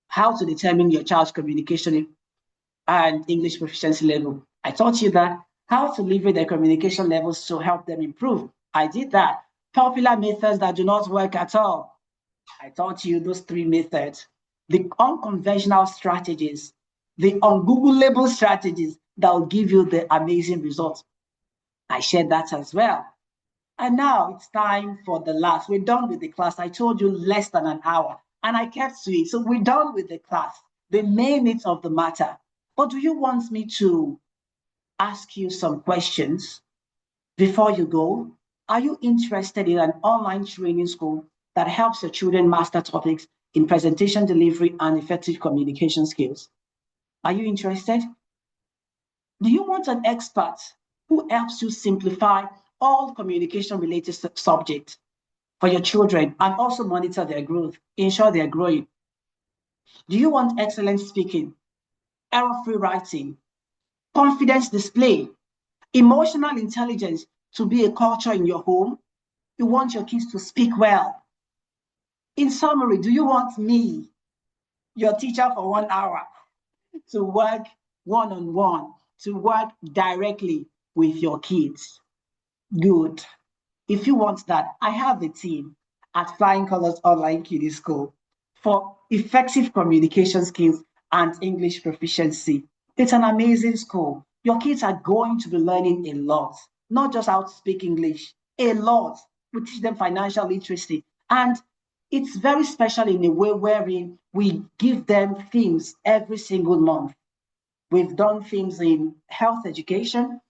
how to determine your child's communication and English proficiency level. I taught you that. How to leverage their communication levels to help them improve. I did that. Popular methods that do not work at all. I taught you those 3 methods. The unconventional strategies, the ungoogleable strategies, that will give you the amazing results. I shared that as well. And now it's time for the last. We're done with the class. I told you less than an hour, and I kept to it. So we're done with the class, the main meat of the matter. But do you want me to ask you some questions before you go? Are you interested in an online training school that helps your children master topics in presentation delivery and effective communication skills? Are you interested? Do you want an expert who helps you simplify all communication related subjects for your children and also monitor their growth, ensure they're growing? Do you want excellent speaking, error-free writing, confidence display, emotional intelligence to be a culture in your home? You want your kids to speak well. In summary, do you want me, your teacher for 1 hour, to work one-on-one, to work directly with your kids? Good. If you want that, I have a team at Flying Colors Online Kiddie School for effective communication skills and English proficiency. It's an amazing school. Your kids are going to be learning a lot, not just how to speak English, a lot. We teach them financial literacy. And it's very special in a way wherein we give them themes every single month. We've done themes in health education,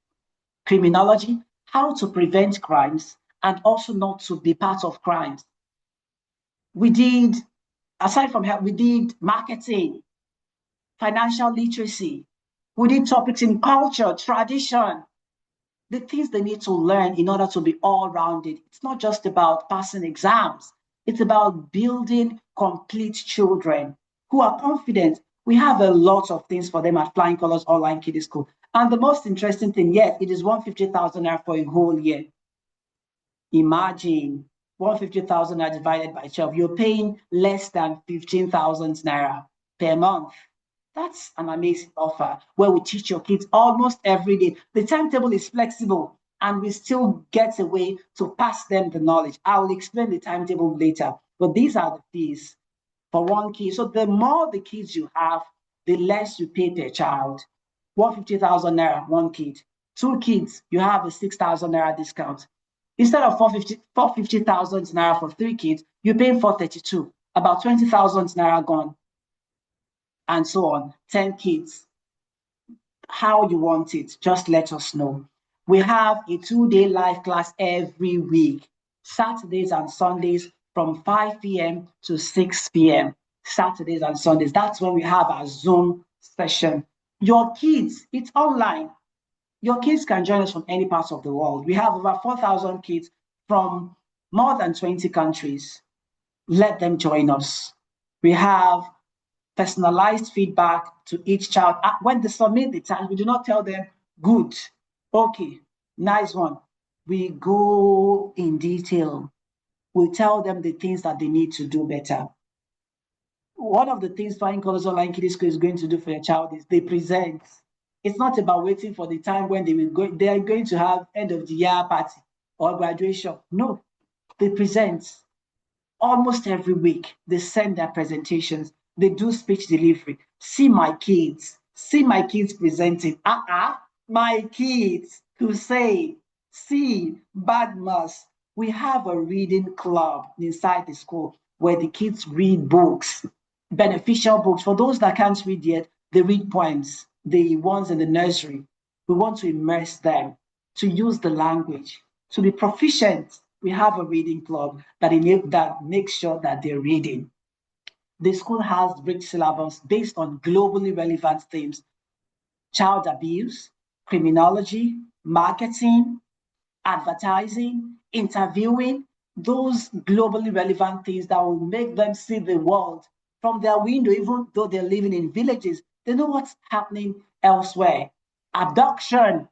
criminology, how to prevent crimes, and also not to be part of crimes. We did, aside from health, we did marketing, financial literacy. We did topics in culture, tradition, the things they need to learn in order to be all-rounded. It's not just about passing exams. It's about building complete children who are confident. We have a lot of things for them at Flying Colors Online Kiddie School. And the most interesting thing, yes, it is 150,000 naira for a whole year. Imagine 150,000 naira divided by 12. You're paying less than 15,000 naira per month. That's an amazing offer where we teach your kids almost every day. The timetable is flexible and we still get a way to pass them the knowledge. I will explain the timetable later, but these are the fees for one kid. So the more the kids you have, the less you pay per child. 150,000 naira, one kid. Two kids, you have a 6,000 naira discount. Instead of 450,000 naira for three kids, you're paying 432, about 20,000 naira gone, and so on. 10 kids. How you want it, just let us know. We have a 2-day live class every week, Saturdays and Sundays from 5 p.m. to 6 p.m. Saturdays and Sundays. That's when we have our Zoom session. Your kids, it's online. Your kids can join us from any part of the world. We have over 4,000 kids from more than 20 countries. Let them join us. We have personalized feedback to each child. When they submit the task, we do not tell them, good, okay, nice one. We go in detail. We tell them the things that they need to do better. One of the things Flying Colors Online Kiddie School is going to do for your child is they present. It's not about waiting for the time when they are going to have end of the year party or graduation. No, they present. Almost every week, they send their presentations. They do speech delivery. See my kids presenting. My kids who say, see, Badmus. We have a reading club inside the school where the kids read books, beneficial books. For those that can't read yet, they read poems, the ones in the nursery. We want to immerse them, to use the language, to be proficient. We have a reading club that makes sure that they're reading. The school has rich syllabus based on globally relevant themes: child abuse, criminology, marketing, advertising, interviewing, those globally relevant things that will make them see the world from their window, even though they're living in villages. They know what's happening elsewhere. Abduction.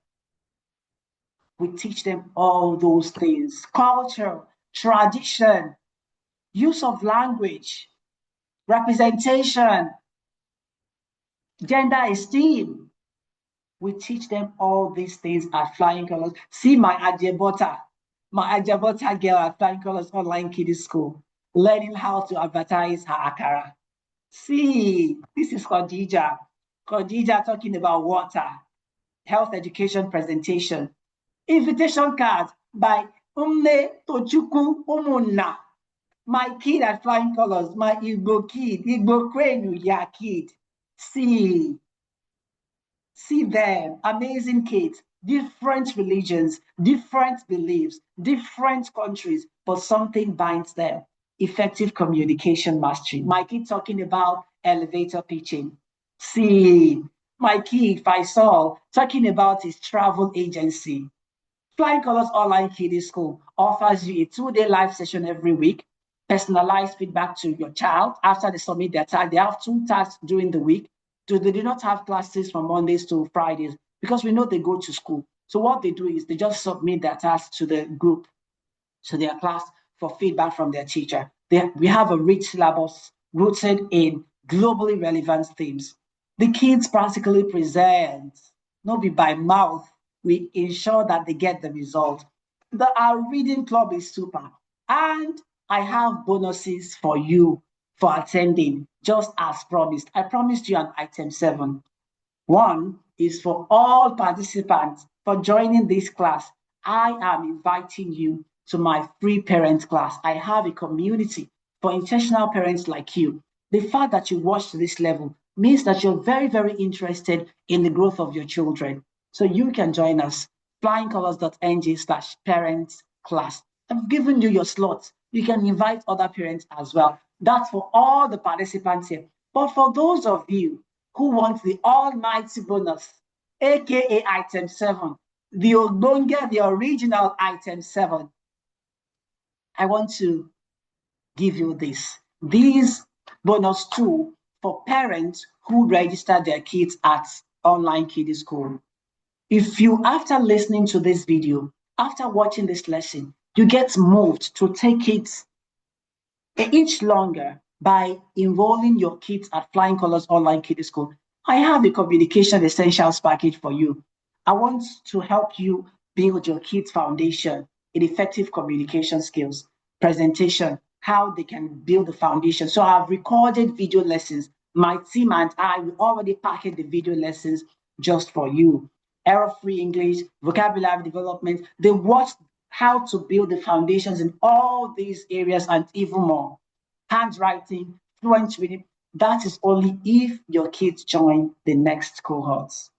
We teach them all those things. Culture, tradition, use of language, representation, gender esteem. We teach them all these things at Flying Colors. See my Ajebota girl at Flying Colors Online Kiddie School, learning how to advertise her akara. See, this is Khadija talking about water. health education presentation. Invitation card by Umne Tochukwu Umunna. My kid at Flying Colors, my Igbo kid, Igbo Kwenu, ya kid. See them, amazing kids, different religions, different beliefs, different countries, but something binds them. Effective communication mastery. My kid talking about elevator pitching. See, my kid Faisal talking about his travel agency. Flying Colors Online Kiddie School offers you a 2-day live session every week, personalized feedback to your child after they submit their task. They have 2 tasks during the week. They do not have classes from Mondays to Fridays because we know they go to school. So what they do is they just submit their tasks to the group, to their class for feedback from their teacher. We have a rich syllabus rooted in globally relevant themes. The kids practically present, not be by mouth. We ensure that they get the result. Our reading club is super. And I have bonuses for you for attending, just as promised. I promised you an item 7. One is for all participants for joining this class. I am inviting you to my free parent class. I have a community for intentional parents like you. The fact that you watched this level means that you're very, very interested in the growth of your children. So you can join us, flyingcolors.ng/parents class. I've given you your slots. You can invite other parents as well. That's for all the participants here. But for those of you who want the almighty bonus, aka item 7, the Ogbonge, the original item 7, I want to give you this. These bonus 2 for parents who register their kids at Online Kiddie School. If you, after listening to this video, after watching this lesson, you get moved to take it an inch longer by enrolling your kids at Flying Colors Online Kiddie School, I have a communication essentials package for you. I want to help you build your kids' foundation in effective communication skills, presentation, how they can build the foundation. So I've recorded video lessons. My team and I will already package the video lessons just for you. Error-free English, vocabulary development. They watched how to build the foundations in all these areas and even more. Handwriting, fluent reading. That is only if your kids join the next cohorts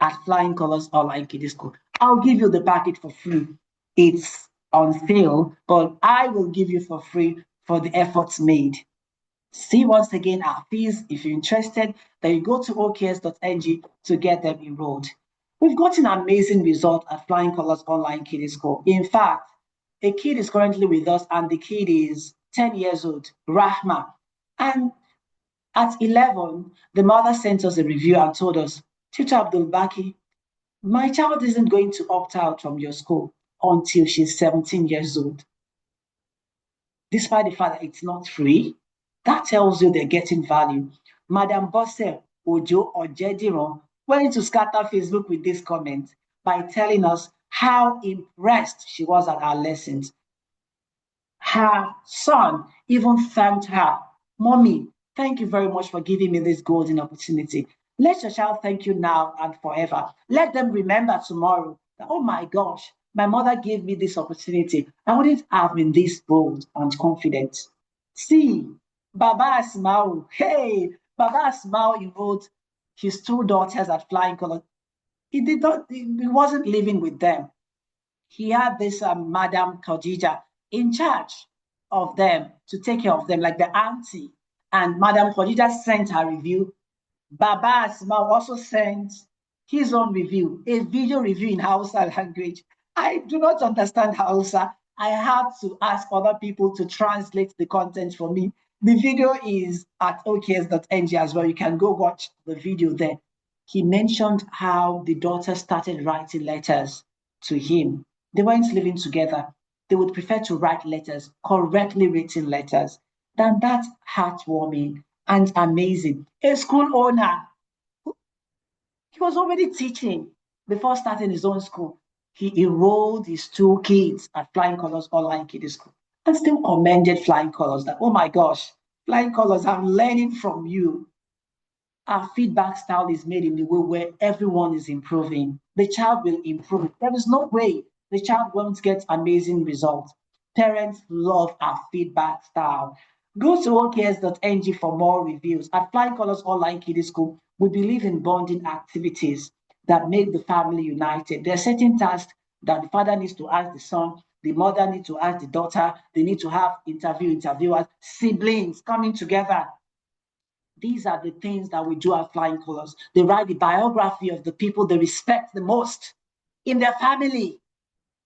at Flying Colors Online Kiddie School. I'll give you the package for free. It's on sale, but I will give you for free for the efforts made. See once again our fees. If you're interested, then you go to oks.ng to get them enrolled. We've got an amazing result at Flying Colors Online Kiddie School. In fact, a kid is currently with us and the kid is 10 years old, Rahma. And at 11, the mother sent us a review and told us, Tutor Abdulbaqi, my child isn't going to opt out from your school until she's 17 years old. Despite the fact that it's not free, that tells you they're getting value. Madam Bosse Ojo Ojediron went to scatter Facebook with this comment by telling us how impressed she was at our lessons. Her son even thanked her. Mommy, thank you very much for giving me this golden opportunity. Let your child thank you now and forever. Let them remember tomorrow that, oh my gosh, my mother gave me this opportunity. I wouldn't have been this bold and confident. See, Baba Asmao, hey, Baba Asmao enrolled his 2 daughters at Flying Colors. He wasn't living with them. He had this Madam Khadija in charge of them to take care of them, like the auntie. And Madam Khadija sent her review. Baba Asma also sent his own review, a video review in Hausa language. I do not understand Hausa. I had to ask other people to translate the content for me. The video is at oks.ng as well. You can go watch the video there. He mentioned how the daughter started writing letters to him. They weren't living together. They would prefer to write letters, correctly written letters. Then that's heartwarming and amazing. A school owner, he was already teaching before starting his own school. He enrolled his 2 kids at Flying Colors Online Kiddie School and still commended Flying Colors that, oh my gosh, Flying Colors, I'm learning from you. our feedback style is made in the way where everyone is improving. The child will improve. There is no way the child won't get amazing results. Parents love our feedback style. Go to OKS.ng for more reviews. At Flying Colors Online Kiddie School, we believe in bonding activities that make the family united. There are certain tasks that the father needs to ask the son, the mother needs to ask the daughter, they need to have interviewers, siblings coming together. These are the things that we do at Flying Colors. They write the biography of the people they respect the most in their family.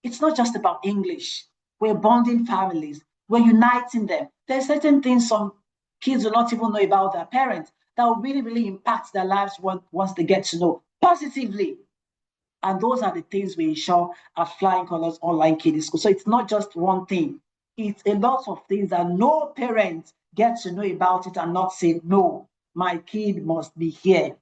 It's not just about English. We're bonding families. We're uniting them. There's certain things some kids will not even know about their parents that will really, really impact their lives once they get to know positively. And those are the things we ensure at Flying Colors Online Kiddie School. So it's not just one thing. It's a lot of things that no parent gets to know about it and not say, no, my kid must be here.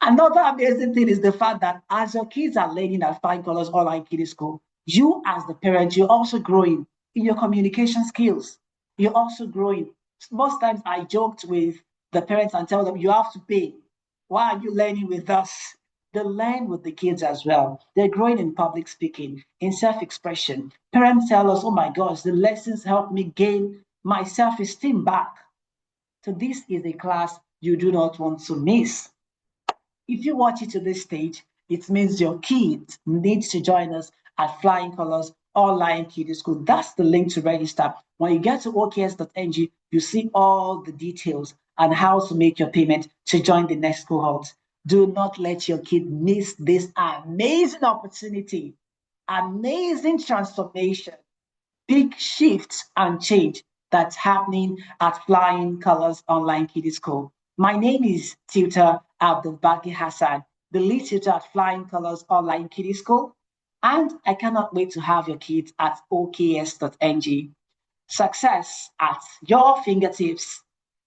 Another amazing thing is the fact that as your kids are learning at Flying Colors Online Kiddie School, you as the parent, you're also growing in your communication skills. You're also growing. Most times I joked with the parents and tell them, you have to pay. Why are you learning with us? They learn with the kids as well. They're growing in public speaking, in self-expression. Parents tell us, oh my gosh, the lessons help me gain my self-esteem back. So this is a class you do not want to miss. If you watch it to this stage, it means your kids need to join us at Flying Colors Online Kiddie School. That's the link to register. When you get to OKS.ng, you see all the details and how to make your payment to join the next cohort. Do not let your kid miss this amazing opportunity, amazing transformation, big shifts and change that's happening at Flying Colors Online Kiddie School. My name is Tutor Abdulbaqi Hassan, the lead tutor at Flying Colors Online Kiddie School, and I cannot wait to have your kids at OKS.ng. Success at your fingertips.